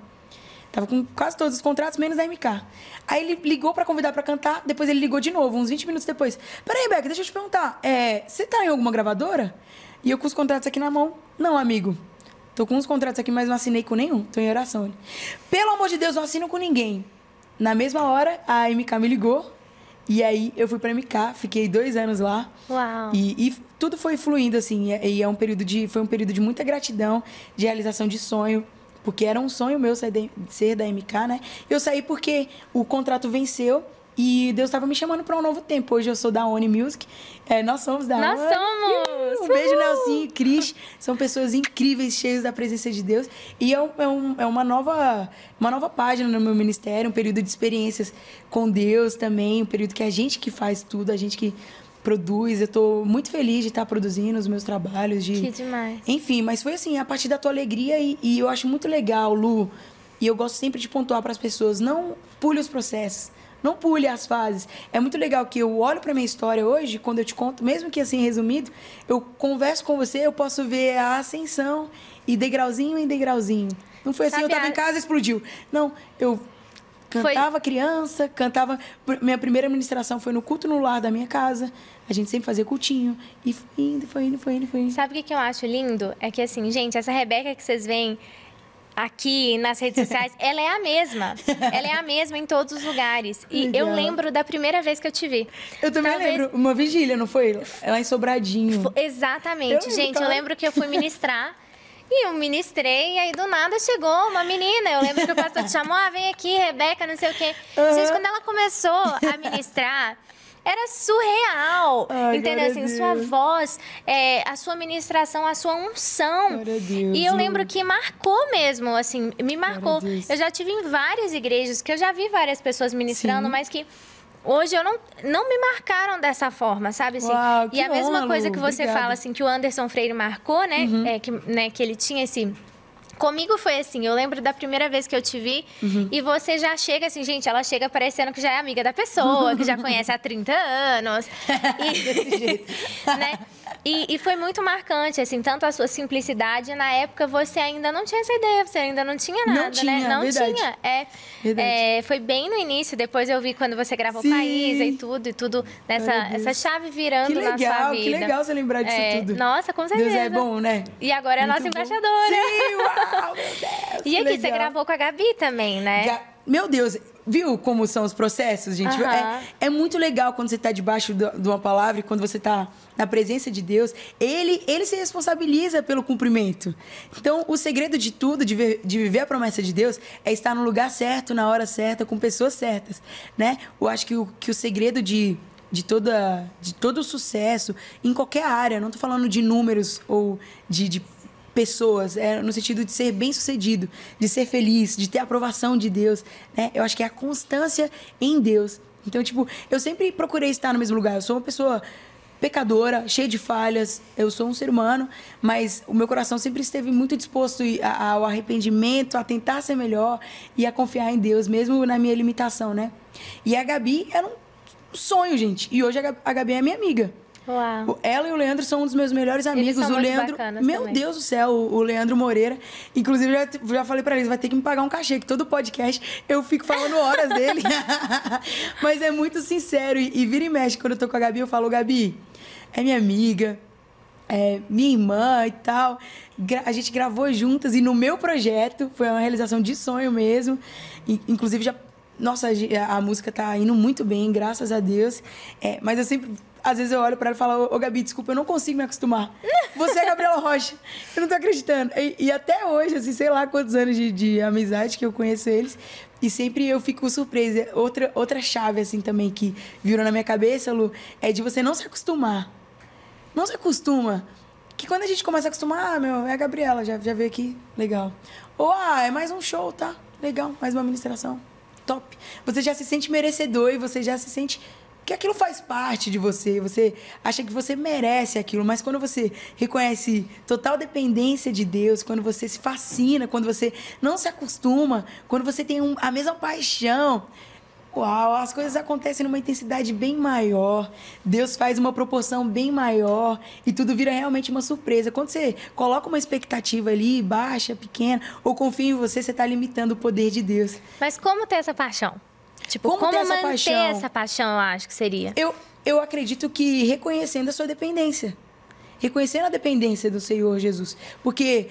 Tava com quase todos os contratos, menos da MK. Aí ele ligou pra convidar pra cantar, depois ele ligou de novo, uns 20 minutos depois. Peraí, Rebeca, deixa eu te perguntar, você tá em alguma gravadora? E eu com os contratos aqui na mão. Não, amigo. Tô com uns contratos aqui, mas não assinei com nenhum. Tô em oração. Pelo amor de Deus, não assino com ninguém. Na mesma hora, a MK me ligou. E aí, eu fui pra MK. Fiquei 2 anos lá. Uau! E tudo foi fluindo, assim. E foi um período de muita gratidão, de realização de sonho. Porque era um sonho meu ser da MK, né? Eu saí porque o contrato venceu. E Deus estava me chamando para um novo tempo. Hoje eu sou da ONI Music. Nós somos da ONI. Nós somos! Um beijo, Nelsinho e Cris. São pessoas incríveis, cheias da presença de Deus. E é uma nova página no meu ministério. Um período de experiências com Deus também. Um período que a gente que faz tudo, a gente que produz. Eu estou muito feliz de estar produzindo os meus trabalhos. Que demais. Enfim, mas foi assim, a partir da Tua Alegria. E eu acho muito legal, Lu. E eu gosto sempre de pontuar para as pessoas. Não pule os processos. Não pule as fases. É muito legal que eu olho pra minha história hoje, quando eu te conto, mesmo que assim, resumido, eu converso com você, eu posso ver a ascensão e degrauzinho em degrauzinho. Não foi assim, eu tava em casa e explodiu. Não, eu cantava criança, cantava... Minha primeira ministração foi no culto no lar da minha casa. A gente sempre fazia cultinho. E foi indo. Sabe o que eu acho lindo? É que assim, gente, essa Rebeca que vocês veem aqui nas redes sociais, ela é a mesma. Ela é a mesma em todos os lugares. E legal. Eu lembro da primeira vez que eu te vi. Eu também lembro. Uma vigília, não foi? Lá em Sobradinho. Exatamente. Gente, eu lembro que eu fui ministrar. E eu ministrei, e aí do nada chegou uma menina. Eu lembro que o pastor te chamou, vem aqui, Rebeca, não sei o quê. Gente, quando ela começou a ministrar... Era surreal, entendeu? Assim, sua voz, a sua ministração, a sua unção. E eu lembro que marcou mesmo, assim, me marcou. Eu já tive em várias igrejas, que eu já vi várias pessoas ministrando, sim, mas que hoje eu não me marcaram dessa forma, sabe? Assim, uau, e a mesma coisa que você obrigada. fala, assim, que o Anderson Freire marcou, né? Que ele tinha esse... Comigo foi assim, eu lembro da primeira vez que eu te vi e você já chega assim, gente, ela chega parecendo que já é amiga da pessoa, que já conhece há 30 anos. Desse jeito. Né? E foi muito marcante, assim, tanto a sua simplicidade. Na época, você ainda não tinha essa ideia, você ainda não tinha nada, não tinha, né? Não verdade. tinha. Foi bem no início, depois eu vi quando você gravou Paísa e tudo essa chave virando na sua vida. Que legal você lembrar disso tudo. Nossa, com certeza. Deus é bom, né? E agora é a nossa embaixadora. Sim, uau, meu Deus. E aqui, você gravou com a Gabi também, né? Meu Deus, viu como são os processos, gente? É muito legal quando você está debaixo de uma palavra e quando você está na presença de Deus, ele se responsabiliza pelo cumprimento. Então, o segredo de tudo, de viver a promessa de Deus, é estar no lugar certo, na hora certa, com pessoas certas, né? Eu acho que o segredo de todo o sucesso, em qualquer área, não estou falando de números ou de pessoas, no sentido de ser bem-sucedido, de ser feliz, de ter a aprovação de Deus, né? Eu acho que é a constância em Deus. Então, tipo, eu sempre procurei estar no mesmo lugar. Eu sou uma pessoa pecadora, cheia de falhas, eu sou um ser humano, mas o meu coração sempre esteve muito disposto ao arrependimento, a tentar ser melhor e a confiar em Deus, mesmo na minha limitação, né? E a Gabi era um sonho, gente. E hoje a Gabi é minha amiga. Uau. Ela e o Leandro são um dos meus melhores amigos. Eles são o Leandro, meu também. Deus do céu, o Leandro Moreira. Inclusive, já falei pra eles, vai ter que me pagar um cachê, que todo podcast eu fico falando horas dele. Mas é muito sincero. E vira e mexe, quando eu tô com a Gabi, eu falo, Gabi, é minha amiga, é minha irmã e tal. A gente gravou juntas e no meu projeto, foi uma realização de sonho mesmo. Inclusive, nossa, a música tá indo muito bem, graças a Deus. Mas eu sempre... Às vezes eu olho pra ela e falo, ô Gabi, desculpa, eu não consigo me acostumar. Você é a Gabriela Rocha. Eu não tô acreditando. E até hoje, assim, sei lá quantos anos de amizade que eu conheço eles. E sempre eu fico surpresa. Outra chave, assim, também que virou na minha cabeça, Lu, é de você não se acostumar. Não se acostuma. Que quando a gente começa a acostumar, é a Gabriela, já veio aqui, legal. Ou, é mais um show, tá? Legal, mais uma ministração. Top. Você já se sente merecedor e você já se sente... que aquilo faz parte de você, você acha que você merece aquilo, mas quando você reconhece total dependência de Deus, quando você se fascina, quando você não se acostuma, quando você tem a mesma paixão, uau, as coisas acontecem numa intensidade bem maior, Deus faz uma proporção bem maior e tudo vira realmente uma surpresa. Quando você coloca uma expectativa ali, baixa, pequena, ou confia em você, você está limitando o poder de Deus. Mas como ter essa paixão? Tipo, como manter essa paixão, eu acho que seria? Eu acredito que reconhecendo a sua dependência. Reconhecendo a dependência do Senhor Jesus. Porque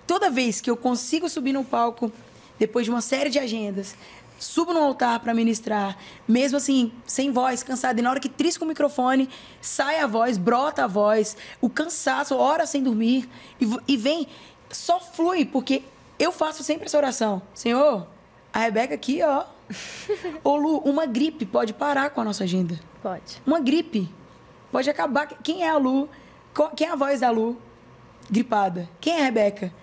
toda vez que eu consigo subir no palco, depois de uma série de agendas, subo no altar para ministrar, mesmo assim, sem voz, cansado, e na hora que trisco o microfone, sai a voz, brota a voz, o cansaço, horas sem dormir, e vem, só flui, porque eu faço sempre essa oração. Senhor, a Rebeca aqui, ó. Ô Lu, uma gripe pode parar com a nossa agenda. Pode. Uma gripe pode acabar. Quem é a Lu? Quem é a voz da Lu? Gripada. Quem é a Rebeca?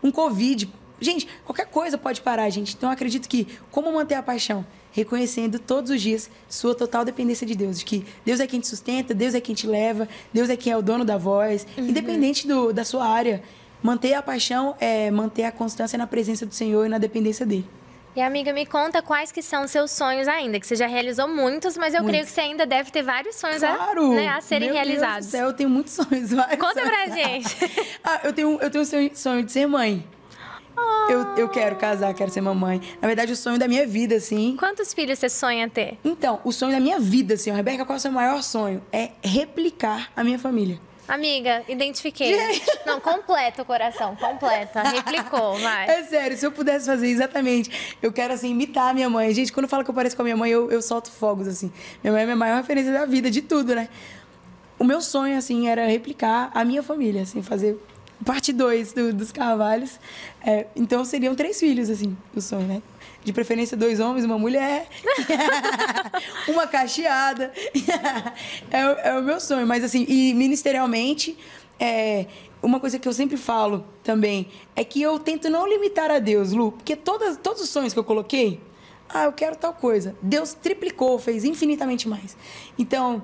Um Covid. Gente, qualquer coisa pode parar, gente. Então, eu acredito que como manter a paixão? Reconhecendo todos os dias sua total dependência de Deus. De que Deus é quem te sustenta, Deus é quem te leva, Deus é quem é o dono da voz. Independente da sua área. Manter a paixão é manter a constância na presença do Senhor e na dependência dele. E, amiga, me conta quais que são os seus sonhos ainda, que você já realizou muitos, mas eu creio que você ainda deve ter vários sonhos a serem realizados. Deus do céu, eu tenho muitos sonhos. Conta pra gente. Eu tenho um sonho de ser mãe. Eu quero casar, quero ser mamãe. Na verdade, o sonho da minha vida, assim... Quantos filhos você sonha ter? Então, o sonho da minha vida, assim, Rebeca, qual é o seu maior sonho? É replicar a minha família. Amiga, identifiquei. Não, completa o coração, completa. Replicou, vai. É sério, se eu pudesse fazer exatamente, eu quero, assim, imitar a minha mãe. Gente, quando eu falo que eu pareço com a minha mãe, eu solto fogos, assim. Minha mãe é a minha maior referência da vida, de tudo, né? O meu sonho, assim, era replicar a minha família, assim, fazer parte 2 dos Carvalhos. Então, seriam 3 filhos, assim, o sonho, né? De preferência 2 homens, uma mulher, uma cacheada. É o meu sonho. Mas, assim, e ministerialmente, uma coisa que eu sempre falo também é que eu tento não limitar a Deus, Lu, porque todos os sonhos que eu coloquei, eu quero tal coisa. Deus triplicou, fez infinitamente mais. Então,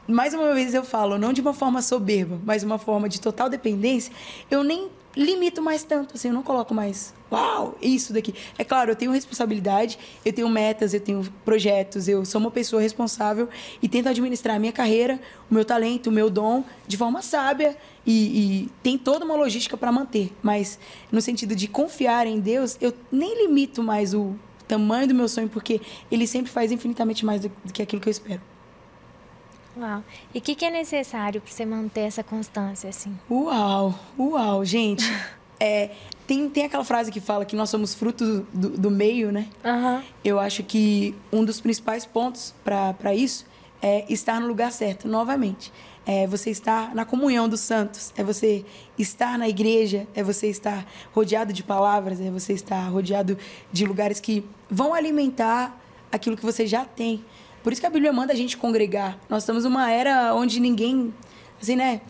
mais uma vez eu falo, não de uma forma soberba, mas uma forma de total dependência, eu nem limito mais tanto, assim, eu não coloco mais, uau, isso daqui. É claro, eu tenho responsabilidade, eu tenho metas, eu tenho projetos, eu sou uma pessoa responsável e tento administrar a minha carreira, o meu talento, o meu dom de forma sábia e tem toda uma logística para manter. Mas no sentido de confiar em Deus, eu nem limito mais o tamanho do meu sonho, porque Ele sempre faz infinitamente mais do que aquilo que eu espero. Uau. E o que é necessário para você manter essa constância, assim? Uau, gente. Tem aquela frase que fala que nós somos frutos do meio, né? Uhum. Eu acho que um dos principais pontos para isso é estar no lugar certo, novamente. É você estar na comunhão dos santos, é você estar na igreja, é você estar rodeado de palavras, é você estar rodeado de lugares que vão alimentar aquilo que você já tem. Por isso que a Bíblia manda a gente congregar. Nós estamos numa era onde ninguém, assim, né?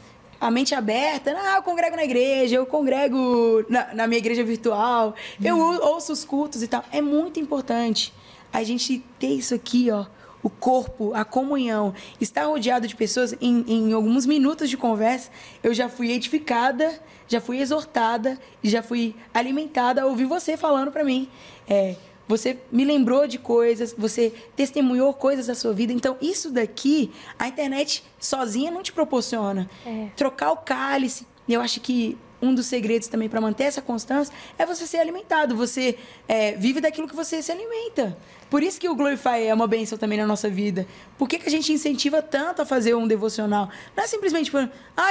A mente aberta, eu congrego na igreja, eu congrego na minha igreja virtual, eu ouço os cultos e tal. É muito importante a gente ter isso aqui, ó, o corpo, a comunhão, estar rodeado de pessoas. Em alguns minutos de conversa, eu já fui edificada, já fui exortada e já fui alimentada a ouvir você falando para mim. Você me lembrou de coisas, você testemunhou coisas da sua vida. Então, isso daqui, a internet sozinha não te proporciona. Trocar o cálice. Eu acho que um dos segredos também para manter essa constância é você ser alimentado. Você vive daquilo que você se alimenta. Por isso que o Glorify é uma bênção também na nossa vida. Por que a gente incentiva tanto a fazer um devocional? Não é simplesmente,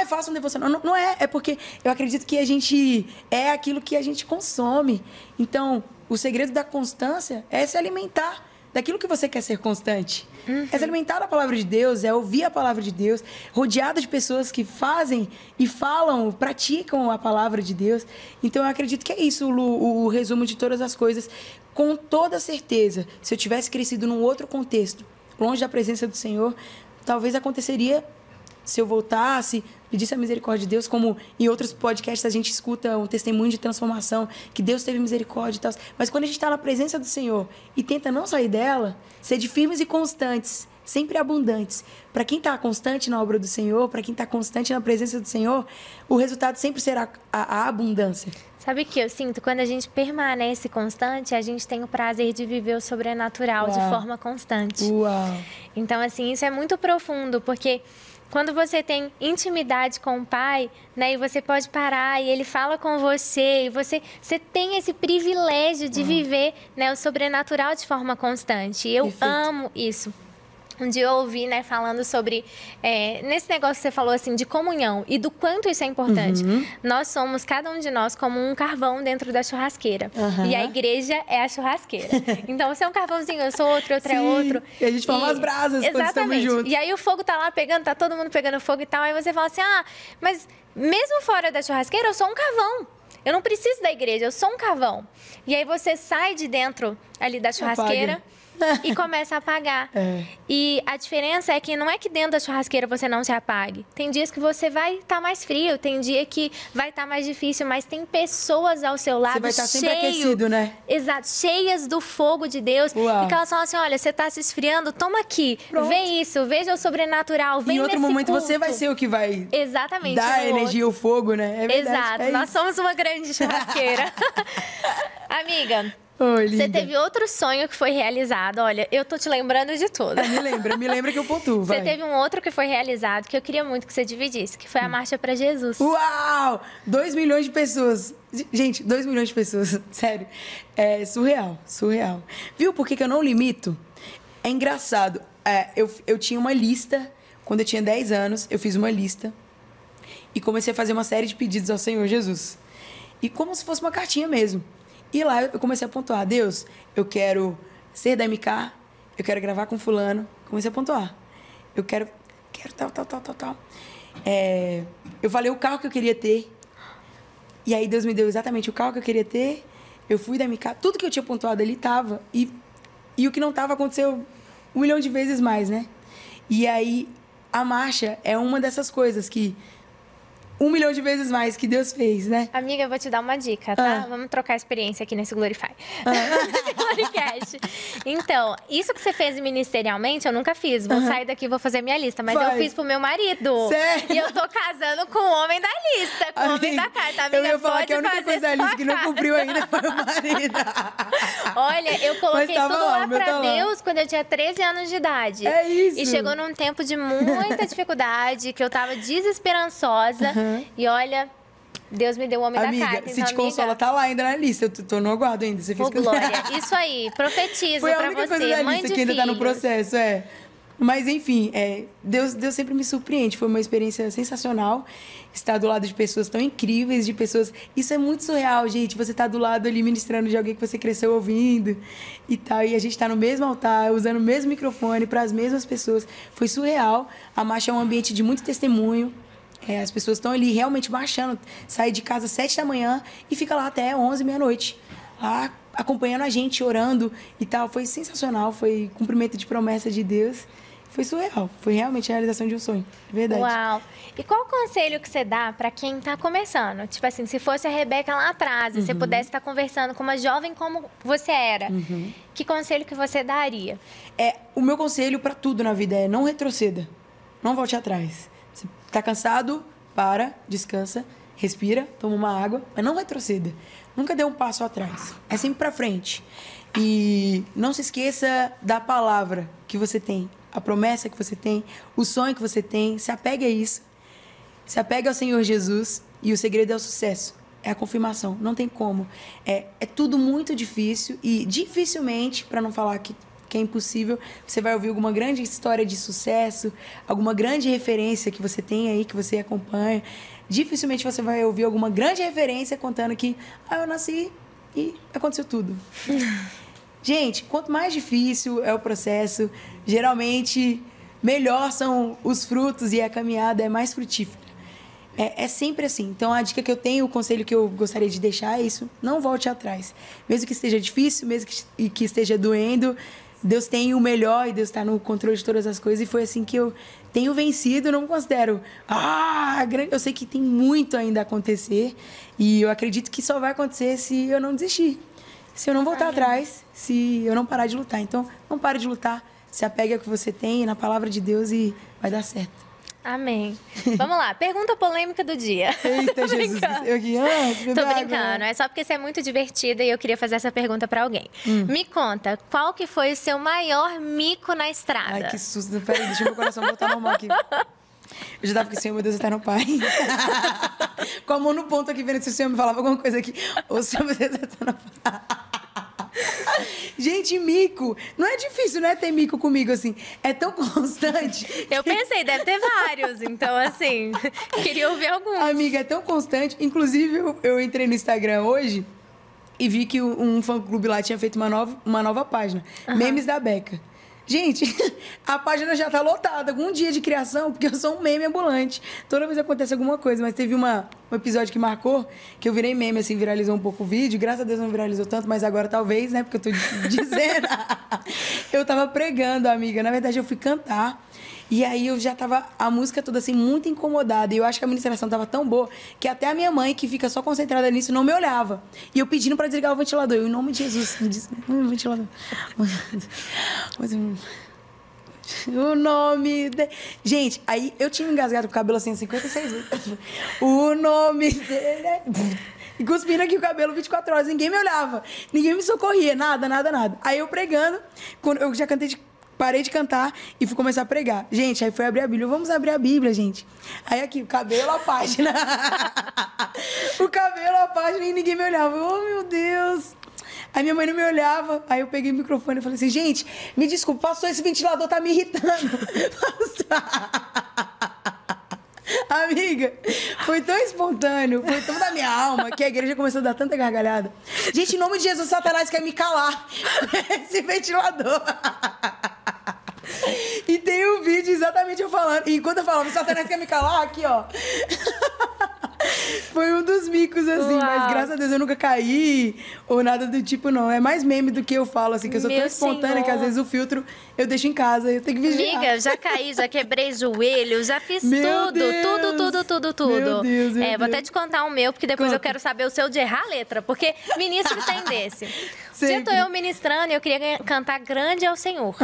faça um devocional. Não é. É porque eu acredito que a gente é aquilo que a gente consome. Então, o segredo da constância é se alimentar daquilo que você quer ser constante. É se alimentar da palavra de Deus, é ouvir a palavra de Deus, rodeado de pessoas que fazem e falam, praticam a palavra de Deus. Então, eu acredito que é isso o resumo de todas as coisas. Com toda certeza, se eu tivesse crescido num outro contexto, longe da presença do Senhor, talvez aconteceria se eu voltasse, pedisse a misericórdia de Deus, como em outros podcasts a gente escuta um testemunho de transformação, que Deus teve misericórdia e tal. Mas quando a gente está na presença do Senhor e tenta não sair dela, ser de firmes e constantes, sempre abundantes. Para quem está constante na obra do Senhor, para quem está constante na presença do Senhor, o resultado sempre será a abundância. Sabe o que eu sinto? Quando a gente permanece constante, a gente tem o prazer de viver o sobrenatural de forma constante. Uau. Então, assim, isso é muito profundo, porque quando você tem intimidade com o Pai, né, e você pode parar e Ele fala com você, e você tem esse privilégio de viver, né, o sobrenatural de forma constante. E eu amo isso. Um dia eu ouvi, né, falando sobre, nesse negócio que você falou, assim, de comunhão e do quanto isso é importante. Nós somos, cada um de nós, como um carvão dentro da churrasqueira. E a igreja é a churrasqueira. Então, você é um carvãozinho, eu sou outro é outro. E a gente forma as brasas quando estamos juntos. E aí o fogo tá lá pegando, tá todo mundo pegando fogo e tal. Aí você fala assim, mas mesmo fora da churrasqueira, eu sou um carvão. Eu não preciso da igreja, eu sou um carvão. E aí você sai de dentro ali da churrasqueira e começa a apagar. E a diferença é que não é que dentro da churrasqueira você não se apague. Tem dias que você vai estar mais frio, tem dia que vai estar mais difícil, mas tem pessoas ao seu lado. Você vai estar sempre aquecido, né? Exato, cheias do fogo de Deus. Uau. E que elas falam assim, olha, você está se esfriando, toma aqui. Pronto. Vê isso, veja o sobrenatural, vem em outro nesse momento culto. Você vai ser o que vai dar a energia, o fogo, né? É verdade. Exato, nós somos uma grande churrasqueira. Amiga, Oi, você teve outro sonho que foi realizado. Olha, eu tô te lembrando de tudo. Me lembra que eu pontuo, vai. Você teve um outro que foi realizado que eu queria muito que você dividisse, que foi a Marcha para Jesus. Uau! 2 milhões de pessoas. Gente, 2 milhões de pessoas. Sério. É surreal. Viu por que eu não limito? É engraçado. Eu tinha uma lista, quando eu tinha 10 anos, eu fiz uma lista e comecei a fazer uma série de pedidos ao Senhor Jesus. E como se fosse uma cartinha mesmo. E lá eu comecei a pontuar, Deus, eu quero ser da MK, eu quero gravar com fulano. Comecei a pontuar. Eu quero tal. Eu falei o carro que eu queria ter. E aí Deus me deu exatamente o carro que eu queria ter. Eu fui da MK, tudo que eu tinha pontuado ali estava. E o que não estava aconteceu 1 milhão de vezes mais, né? E aí a marcha é uma dessas coisas que 1 milhão de vezes mais que Deus fez, né? Amiga, eu vou te dar uma dica, tá? Vamos trocar experiência aqui nesse Glorify. Gloricast. Então, isso que você fez ministerialmente, eu nunca fiz. Vou sair daqui e vou fazer minha lista. Mas eu fiz pro meu marido. Sério? E eu tô casando com o homem da lista, com o homem da carta. Amiga, eu ia falar pode que a única coisa da lista que não cumpriu ainda foi o marido. Olha, eu coloquei tudo lá pra Deus lá. quando eu tinha 13 anos de idade. É isso. E chegou num tempo de muita dificuldade, que eu tava desesperançosa. E olha, Deus me deu o homem amiga, da carta. se te consola, tá lá ainda na lista. Eu tô no aguardo ainda. Você fez Ô, Glória, isso aí, profetizo pra você. Foi a única coisa da lista que ainda tá no processo, Mas, enfim, Deus sempre me surpreende. Foi uma experiência sensacional estar do lado de pessoas tão incríveis, de pessoas... Isso é muito surreal, gente. Você tá do lado ali ministrando de alguém que você cresceu ouvindo e tal. E a gente tá no mesmo altar, usando o mesmo microfone para as mesmas pessoas. Foi surreal. A marcha é um ambiente de muito testemunho. As pessoas estão ali realmente marchando. Sai de casa às 7 da manhã e fica lá até 11, meia-noite. Lá acompanhando a gente, orando e tal. Foi sensacional. Foi cumprimento de promessa de Deus. Foi surreal. Foi realmente a realização de um sonho. Verdade. Uau. E qual o conselho que você dá para quem tá começando? Tipo assim, se fosse a Rebeca lá atrás, e você pudesse estar conversando com uma jovem como você era, que conselho que você daria? O meu conselho para tudo na vida é não retroceda. Não volte atrás. Você tá cansado? Para, descansa, respira, toma uma água, mas não retroceda. Nunca dê um passo atrás. É sempre para frente. E não se esqueça da palavra que você tem. A promessa que você tem, o sonho que você tem, se apegue a isso. Se apegue ao Senhor Jesus e o segredo é o sucesso. É a confirmação, não tem como. É tudo muito difícil e dificilmente, para não falar que é impossível, você vai ouvir alguma grande história de sucesso, alguma grande referência que você tem aí, que você acompanha. Dificilmente você vai ouvir alguma grande referência contando que eu nasci e aconteceu tudo. Gente, quanto mais difícil é o processo, geralmente melhor são os frutos e a caminhada é mais frutífera. É sempre assim. Então, a dica que eu tenho, o conselho que eu gostaria de deixar é isso. Não volte atrás. Mesmo que esteja difícil, mesmo que esteja doendo, Deus tem o melhor e Deus está no controle de todas as coisas. E foi assim que eu tenho vencido. Não me considero... eu sei que tem muito ainda a acontecer. E eu acredito que só vai acontecer se eu não desistir. Se eu não voltar atrás, se eu não parar de lutar. Então, não pare de lutar. Se apegue ao que você tem, na palavra de Deus e vai dar certo. Amém. Vamos lá, pergunta polêmica do dia. Eita, Jesus. Eu aqui, tô brincando, é só porque você é muito divertida e eu queria fazer essa pergunta pra alguém. Me conta, qual que foi o seu maior mico na estrada? Ai, que susto. Peraí, deixa meu coração voltar normal aqui. Eu já tava com o Senhor, meu Deus, eterno Pai. Com a mão no ponto aqui, vendo se o Senhor me falava alguma coisa aqui. Ô, Senhor, meu Deus, eterno Pai. Gente, mico. Não é difícil, né, ter mico comigo, assim. É tão constante. Eu pensei, deve ter vários. Então, assim, queria ouvir alguns. Amiga, é tão constante. Inclusive, eu entrei no Instagram hoje e vi que um fã-clube lá tinha feito uma nova página. Memes da Beca. Gente, a página já tá lotada com um dia de criação, porque eu sou um meme ambulante. Toda vez acontece alguma coisa, mas teve um episódio que marcou, que eu virei meme, assim, viralizou um pouco o vídeo. Graças a Deus não viralizou tanto, mas agora talvez, né? Porque eu tô dizendo. Eu tava pregando, amiga. Na verdade, eu fui cantar. E aí eu já tava, a música toda assim, muito incomodada. E eu acho que a ministração tava tão boa que até a minha mãe, que fica só concentrada nisso, não me olhava. E eu pedindo pra desligar o ventilador. Eu, em nome de Jesus, o ventilador. O nome dele. Gente, aí eu tinha engasgado com o cabelo assim 56 vezes. O nome dele é... E cuspindo aqui o cabelo 24 horas. Ninguém me olhava. Ninguém me socorria. Nada. Aí eu pregando. Quando eu já parei de cantar e fui começar a pregar. Gente, aí foi abrir a Bíblia. Vamos abrir a Bíblia, gente. Aí aqui, o cabelo, a página. O cabelo, a página e ninguém me olhava. Oh, meu Deus. Aí minha mãe não me olhava. Aí eu peguei o microfone e falei assim, gente, me desculpa, pastor, esse ventilador tá me irritando. Amiga, foi tão espontâneo, foi tão da minha alma, que a igreja começou a dar tanta gargalhada. Gente, em nome de Jesus, Satanás quer me calar. Esse ventilador. E tem um vídeo exatamente eu falando. E enquanto eu falava, Satanás quer me calar, aqui, ó. Foi um dos micos, assim. Uau. Mas graças a Deus eu nunca caí ou nada do tipo, não. É mais meme do que eu falo, assim, que eu sou tão Meu espontânea Senhor. que às vezes o filtro eu deixo em casa. Eu tenho que vigiar. Amiga, já caí, já quebrei joelho, já fiz Meu tudo, Deus. tudo. Meu Deus, meu Vou até Deus. te contar o meu, porque depois eu Conta. quero saber o seu de errar a letra, porque ministro tem desse. Já tô Sempre. eu ministrando e eu queria cantar Grande é o Senhor,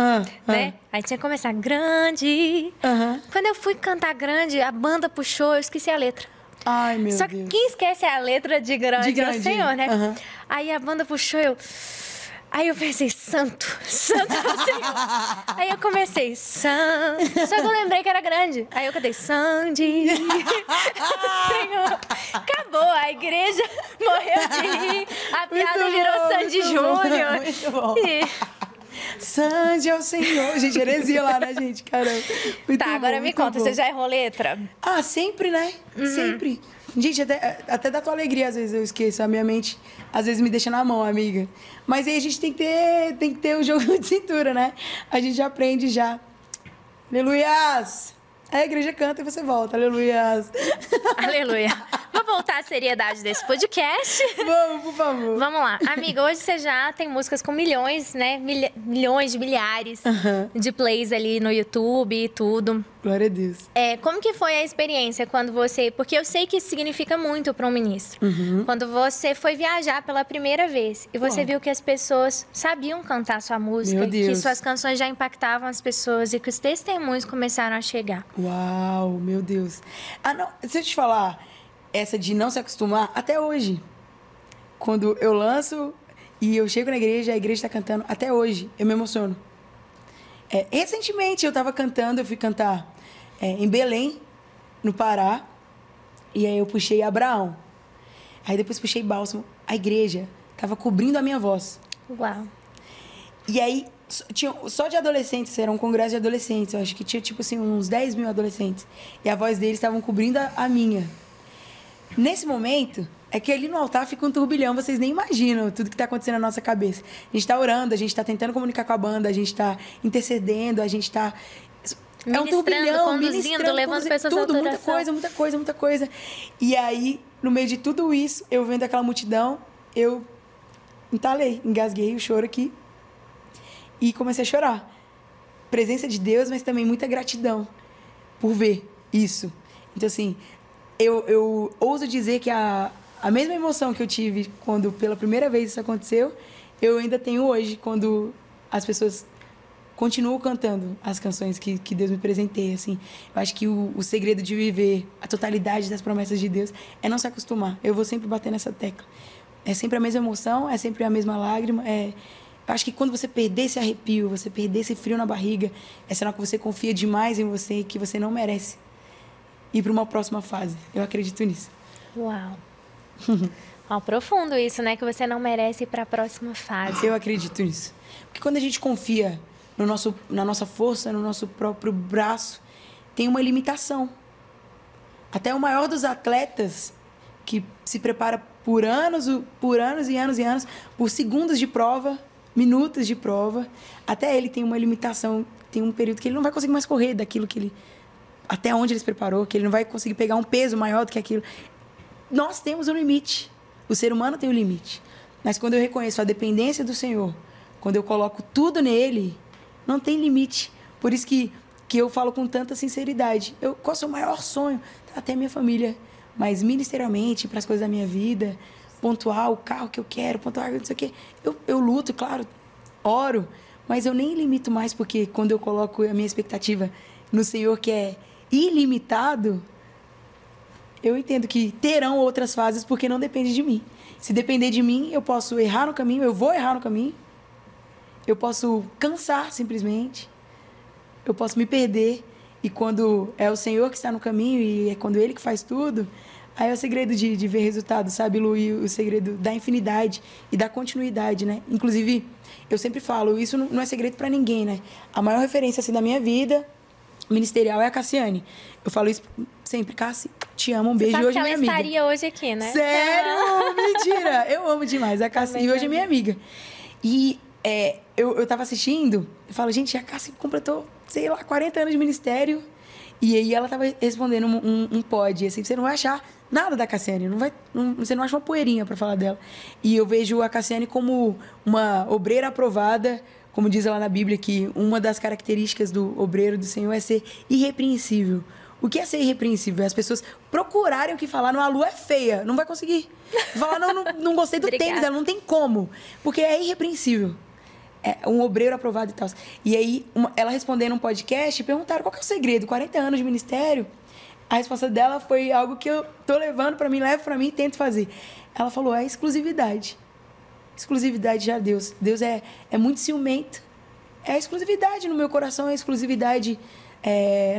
né? Aí tinha que começar grande. Aham. Quando eu fui cantar Grande, a banda puxou, eu esqueci a letra. Ai, meu Só que Deus. quem esquece a letra de Grande, De é o Grande. Senhor, né? Aham. Aí a banda puxou, Aí eu pensei, santo é o Senhor. Aí eu comecei, santo. Só que eu lembrei que era grande. Aí eu cantei, Sandy, Senhor. Acabou, a igreja morreu de rir. A piada Muito virou bom, Sandy muito bom, Júnior. muito bom. E- Sandy é o Senhor. Gente, heresia lá, né, gente? Caramba. Muito Tá, agora bom, me muito conta, bom. você já errou letra? Ah, sempre, né? Sempre. Gente, até da tua alegria, às vezes, eu esqueço. A minha mente, às vezes, me deixa na mão, amiga. Mas aí a gente tem que ter o jogo de cintura, né? A gente já aprende já. Aleluias! Aí a igreja canta e você volta. Aleluias! Aleluia. Vou voltar à seriedade desse podcast. Vamos, por favor. Vamos lá. Amiga, hoje você já tem músicas com milhões, né? Milhões de milhares de plays ali no YouTube e tudo. Glória a Deus. Como que foi a experiência quando você... Porque eu sei que isso significa muito para um ministro. Quando você foi viajar pela primeira vez e você viu que as pessoas sabiam cantar sua música, Meu Deus. que suas canções já impactavam as pessoas e que os testemunhos começaram a chegar. Uau, meu Deus. Ah, não, se eu te falar, essa de não se acostumar, até hoje. Quando eu lanço e eu chego na igreja, a igreja está cantando, até hoje, eu me emociono. Recentemente eu estava cantando, eu fui cantar em Belém, no Pará, e aí eu puxei Abraão. Aí depois puxei Bálsamo. A igreja estava cobrindo a minha voz. Uau. E aí, só de adolescentes, era um congresso de adolescentes. Eu acho que tinha, tipo assim, uns 10 mil adolescentes. E a voz deles estavam cobrindo a minha. Nesse momento, é que ali no altar fica um turbilhão. Vocês nem imaginam tudo que está acontecendo na nossa cabeça. A gente está orando, a gente está tentando comunicar com a banda, a gente está intercedendo, a gente está... É um turbilhão, conduzindo, levando pessoas à tudo, muita adoração. coisa. E aí, no meio de tudo isso, eu vendo aquela multidão, eu entalei, engasguei o choro aqui e comecei a chorar. Presença de Deus, mas também muita gratidão por ver isso. Então, assim, eu ouso dizer que a mesma emoção que eu tive quando pela primeira vez isso aconteceu, eu ainda tenho hoje, quando as pessoas continuo cantando as canções que Deus me presenteia, assim. Eu acho que o segredo de viver a totalidade das promessas de Deus é não se acostumar. Eu vou sempre bater nessa tecla. É sempre a mesma emoção, é sempre a mesma lágrima. Eu acho que quando você perder esse arrepio, você perder esse frio na barriga, é sinal que você confia demais em você e que você não merece ir para uma próxima fase. Eu acredito nisso. Uau. Ó, profundo isso, né? Que você não merece ir para a próxima fase. Eu acredito nisso. Porque quando a gente confia na nossa força, no nosso próprio braço, tem uma limitação. Até o maior dos atletas, que se prepara por anos e anos, por segundos de prova, minutos de prova, até ele tem uma limitação, tem um período que ele não vai conseguir mais correr daquilo que ele... Até onde ele se preparou, que ele não vai conseguir pegar um peso maior do que aquilo. Nós temos um limite. O ser humano tem um limite. Mas quando eu reconheço a dependência do Senhor, quando eu coloco tudo nele, não tem limite. Por isso que eu falo com tanta sinceridade. Qual é o seu maior sonho? Até minha família. Mas ministerialmente, para as coisas da minha vida, pontuar o carro que eu quero, pontuar não sei o quê. Eu luto, claro, oro, mas eu nem limito mais, porque quando eu coloco a minha expectativa no Senhor, que é ilimitado, eu entendo que terão outras fases, porque não depende de mim. Se depender de mim, eu posso errar no caminho, eu vou errar no caminho. Eu posso cansar, simplesmente. Eu posso me perder. E quando é o Senhor que está no caminho e é quando Ele que faz tudo, aí é o segredo de ver resultado, sabe, Lu? E o segredo da infinidade e da continuidade, né? Inclusive, eu sempre falo, isso não é segredo para ninguém, né? A maior referência, assim, da minha vida ministerial é a Cassiane. Eu falo isso sempre, Cassi, te amo, um beijo. Sabe E hoje que é ela minha amiga. estaria hoje aqui, né? Sério? Mentira! Eu amo demais a Cassi. E hoje é minha amiga. E eu tava assistindo, eu falo, gente, a Cassi completou, sei lá, 40 anos de ministério. E aí ela tava respondendo um pod, assim, você não vai achar nada da Cassiane. Você não acha uma poeirinha para falar dela. E eu vejo a Cassiane como uma obreira aprovada, como diz lá na Bíblia, que uma das características do obreiro do Senhor é ser irrepreensível. O que é ser irrepreensível? É as pessoas procurarem o que falar. Não, a Lu é feia. Não vai conseguir. Falar, não gostei do tênis. Ela não tem como. Porque é irrepreensível. É um obreiro aprovado e tal. E aí, ela respondendo um podcast, perguntaram qual que é o segredo? 40 anos de ministério. A resposta dela foi algo que eu tô levando para mim, levo para mim e tento fazer. Ela falou, é exclusividade. Exclusividade já Deus. Deus é muito ciumento. É exclusividade no meu coração, é exclusividade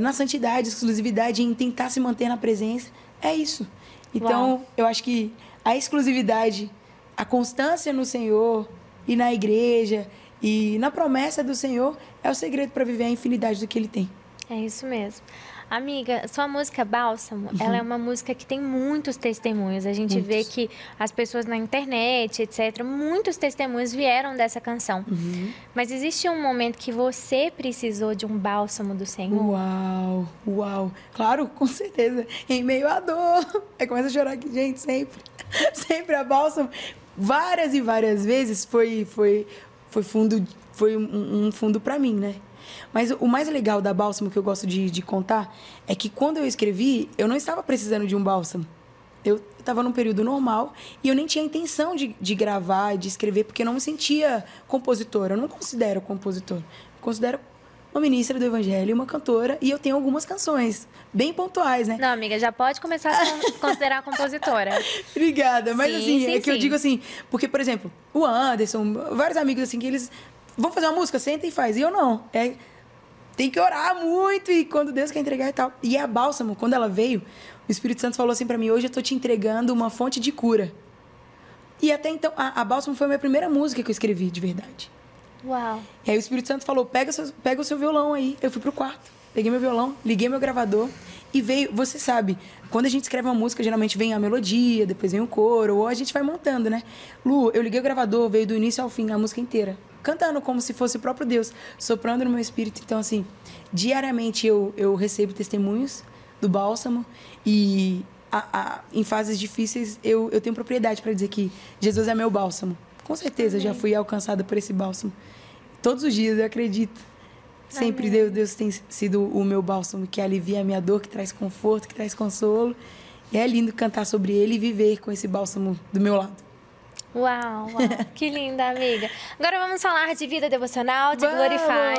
na santidade, exclusividade em tentar se manter na presença. É isso. Então, Uau. Eu acho que a exclusividade, a constância no Senhor e na igreja e na promessa do Senhor é o segredo para viver a infinidade do que Ele tem. É isso mesmo. Amiga, sua música Bálsamo, ela é uma música que tem muitos testemunhos. A gente vê que as pessoas na internet, etc., muitos testemunhos vieram dessa canção. Mas existe um momento que você precisou de um bálsamo do Senhor? Uau. Claro, com certeza. Em meio à dor. Aí começa a chorar aqui, gente, sempre. Sempre a bálsamo. Várias e várias vezes foi um fundo para mim, né? Mas o mais legal da Bálsamo que eu gosto de contar é que quando eu escrevi, eu não estava precisando de um bálsamo. Eu estava num período normal e eu nem tinha intenção de gravar e de escrever, porque eu não me sentia compositora. Eu não considero compositora. Eu considero uma ministra do Evangelho, uma cantora, e eu tenho algumas canções bem pontuais, né? Não, amiga, já pode começar a se considerar compositora. Obrigada. Mas sim, assim, que eu digo assim, porque, por exemplo, o Anderson, vários amigos assim, que eles vão fazer uma música, senta e faz. E eu não. Tem que orar muito e quando Deus quer entregar e tal. E a Bálsamo, quando ela veio, o Espírito Santo falou assim pra mim, hoje eu tô te entregando uma fonte de cura. E até então, a Bálsamo foi a minha primeira música que eu escrevi, de verdade. Uau. E aí o Espírito Santo falou, pega o seu violão aí. Eu fui pro quarto, peguei meu violão, liguei meu gravador e veio, você sabe, quando a gente escreve uma música, geralmente vem a melodia, depois vem o coro, ou a gente vai montando, né? Lu, eu liguei o gravador, veio do início ao fim, a música inteira. Cantando como se fosse o próprio Deus, soprando no meu espírito. Então, assim, diariamente eu recebo testemunhos do Bálsamo e em fases difíceis eu tenho propriedade para dizer que Jesus é meu bálsamo. Com certeza, já fui alcançada por esse bálsamo. Todos os dias, eu acredito. Sempre Deus tem sido o meu bálsamo, que alivia a minha dor, que traz conforto, que traz consolo. E é lindo cantar sobre ele e viver com esse bálsamo do meu lado. Uau, que linda, amiga. Agora vamos falar de vida devocional, de Glorify.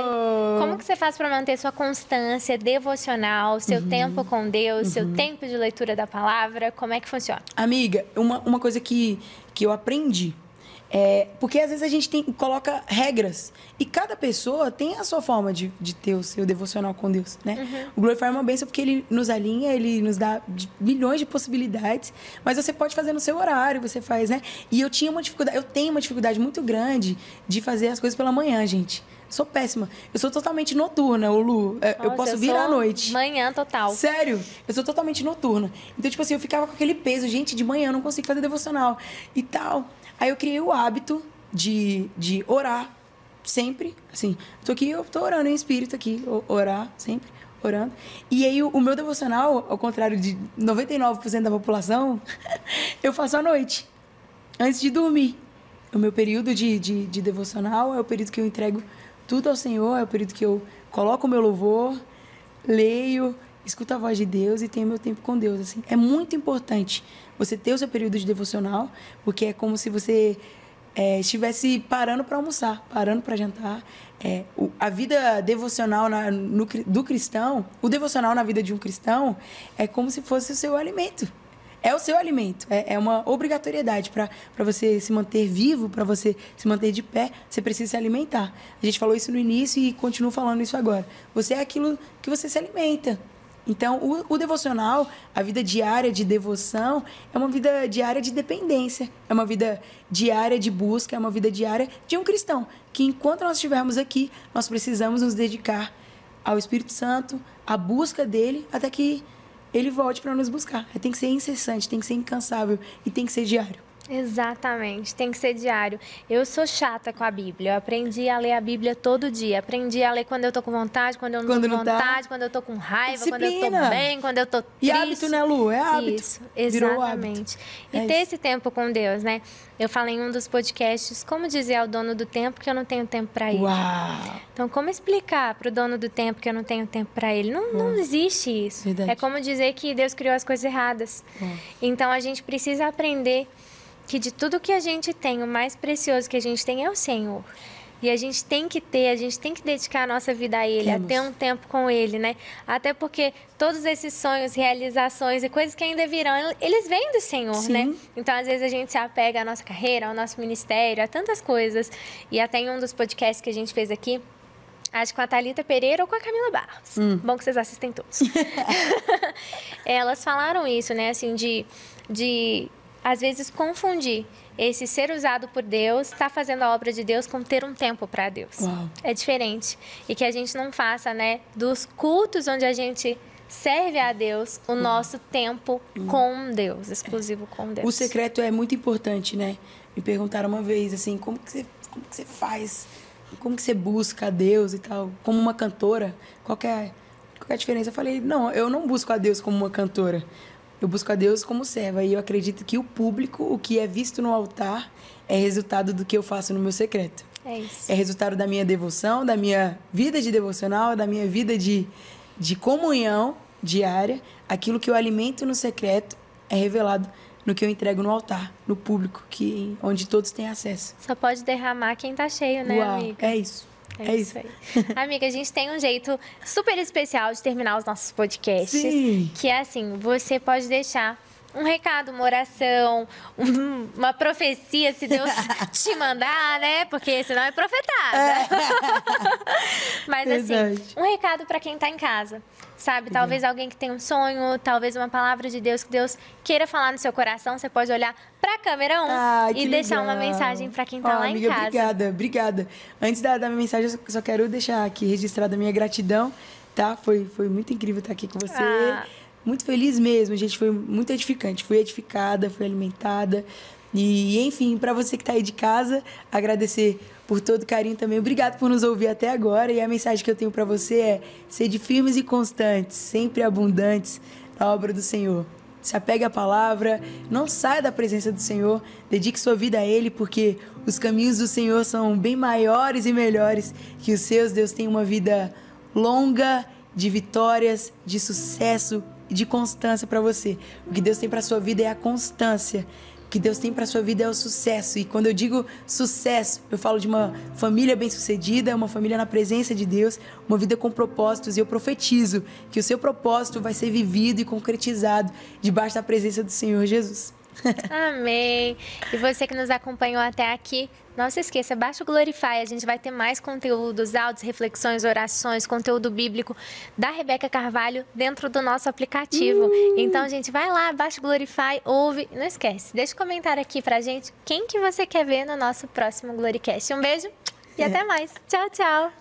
Como que você faz para manter sua constância devocional, seu tempo com Deus, seu tempo de leitura da palavra? Como é que funciona? Amiga, uma coisa que eu aprendi porque às vezes a gente coloca regras e cada pessoa tem a sua forma de ter o seu devocional com Deus, né? O Glorify é uma bênção porque ele nos alinha, ele nos dá milhões de possibilidades, mas você pode fazer no seu horário, você faz, né? E eu tenho uma dificuldade muito grande de fazer as coisas pela manhã, gente. Eu sou péssima. Eu sou totalmente noturna, Lu. Nossa, eu posso vir à noite. Manhã total. Sério, eu sou totalmente noturna. Então, tipo assim, eu ficava com aquele peso. Gente, de manhã eu não consigo fazer devocional e tal. Aí eu criei o hábito de orar sempre. Assim, tô aqui, eu tô orando em espírito aqui. Orar sempre, orando. E aí o meu devocional, ao contrário de 99% da população, eu faço à noite, antes de dormir. O meu período de devocional é o período que eu entrego tudo ao Senhor, é o período que eu coloco o meu louvor, leio, escuto a voz de Deus e tenho meu tempo com Deus. Assim. É muito importante você ter o seu período de devocional, porque é como se você estivesse parando para almoçar, parando para jantar. A vida devocional do cristão, o devocional na vida de um cristão é como se fosse o seu alimento. É o seu alimento, é uma obrigatoriedade para você se manter vivo, para você se manter de pé, você precisa se alimentar. A gente falou isso no início e continuo falando isso agora. Você é aquilo que você se alimenta. Então, o devocional, a vida diária de devoção, é uma vida diária de dependência, é uma vida diária de busca, é uma vida diária de um cristão, que enquanto nós estivermos aqui, nós precisamos nos dedicar ao Espírito Santo, à busca dele, até que ele volte para nos buscar. Tem que ser incessante, tem que ser incansável e tem que ser diário. Exatamente, tem que ser diário. Eu sou chata com a Bíblia, eu aprendi a ler a Bíblia todo dia. Aprendi a ler quando eu tô com vontade, quando eu não tô com vontade, quando eu tô com raiva, quando eu tô bem, quando eu tô triste. E hábito, né, Lu? É hábito. Isso, exatamente. E ter esse tempo com Deus, né? Eu falei em um dos podcasts, como dizer ao dono do tempo que eu não tenho tempo para ele. Uau! Então, como explicar para o dono do tempo que eu não tenho tempo para ele? Não existe isso. Verdade. É como dizer que Deus criou as coisas erradas. Então, a gente precisa aprender que de tudo que a gente tem, o mais precioso que a gente tem é o Senhor. E a gente tem que dedicar a nossa vida a Ele, a ter um tempo com Ele, né? Até porque todos esses sonhos, realizações e coisas que ainda virão, eles vêm do Senhor, Sim. né? Então, às vezes, a gente se apega à nossa carreira, ao nosso ministério, a tantas coisas. E até em um dos podcasts que a gente fez aqui, acho que com a Thalita Pereira ou com a Camila Barros. Bom que vocês assistem todos. Elas falaram isso, né? Assim, de às vezes confundir esse ser usado por Deus, estar fazendo a obra de Deus, com ter um tempo para Deus. Uau. É diferente. E que a gente não faça, né, dos cultos onde a gente serve a Deus, o nosso tempo com Deus, exclusivo com Deus. O secreto é muito importante, né? Me perguntaram uma vez, assim, como que você faz? Como que você busca a Deus e tal? Como uma cantora? Qual que é a diferença? Eu falei, não, eu não busco a Deus como uma cantora. Eu busco a Deus como serva. E eu acredito que o público, o que é visto no altar, é resultado do que eu faço no meu secreto. É isso. É resultado da minha devoção, da minha vida de devocional, da minha vida de comunhão diária. Aquilo que eu alimento no secreto é revelado no que eu entrego no altar, no público, onde todos têm acesso. Só pode derramar quem tá cheio, né, Uau, amiga? é isso. É isso aí. Amiga, a gente tem um jeito super especial de terminar os nossos podcasts. Sim. Que é assim, você pode deixar um recado, uma oração, uma profecia, se Deus te mandar, né? Porque senão é profetada. Mas Verdade. assim, um recado para quem tá em casa. Sabe, talvez alguém que tem um sonho, talvez uma palavra de Deus que Deus queira falar no seu coração, você pode olhar para a câmera 1 e deixar uma mensagem para quem tá lá amiga, em casa. Obrigada. Antes da minha mensagem, eu só quero deixar aqui registrada a minha gratidão, tá? Foi muito incrível estar aqui com você. Muito feliz mesmo, gente, foi muito edificante. Fui edificada, fui alimentada. E, enfim, para você que tá aí de casa, agradecer por todo o carinho também. Obrigado por nos ouvir até agora. E a mensagem que eu tenho para você é: sede firmes e constantes, sempre abundantes na obra do Senhor. Se apegue à palavra, não saia da presença do Senhor, dedique sua vida a Ele, porque os caminhos do Senhor são bem maiores e melhores que os seus. Deus tem uma vida longa, de vitórias, de sucesso e de constância para você. O que Deus tem para sua vida é a constância. O que Deus tem para sua vida é o sucesso. E quando eu digo sucesso, eu falo de uma família bem-sucedida, uma família na presença de Deus, uma vida com propósitos. E eu profetizo que o seu propósito vai ser vivido e concretizado debaixo da presença do Senhor Jesus. Amém. E você que nos acompanhou até aqui, não se esqueça, baixa o Glorify, a gente vai ter mais conteúdos, áudios, reflexões, orações, conteúdo bíblico da Rebeca Carvalho dentro do nosso aplicativo. Então, gente, vai lá, baixa o Glorify, ouve. Não esquece, deixa um comentário aqui pra gente quem que você quer ver no nosso próximo Gloricast. Um beijo e até mais. Tchau, tchau.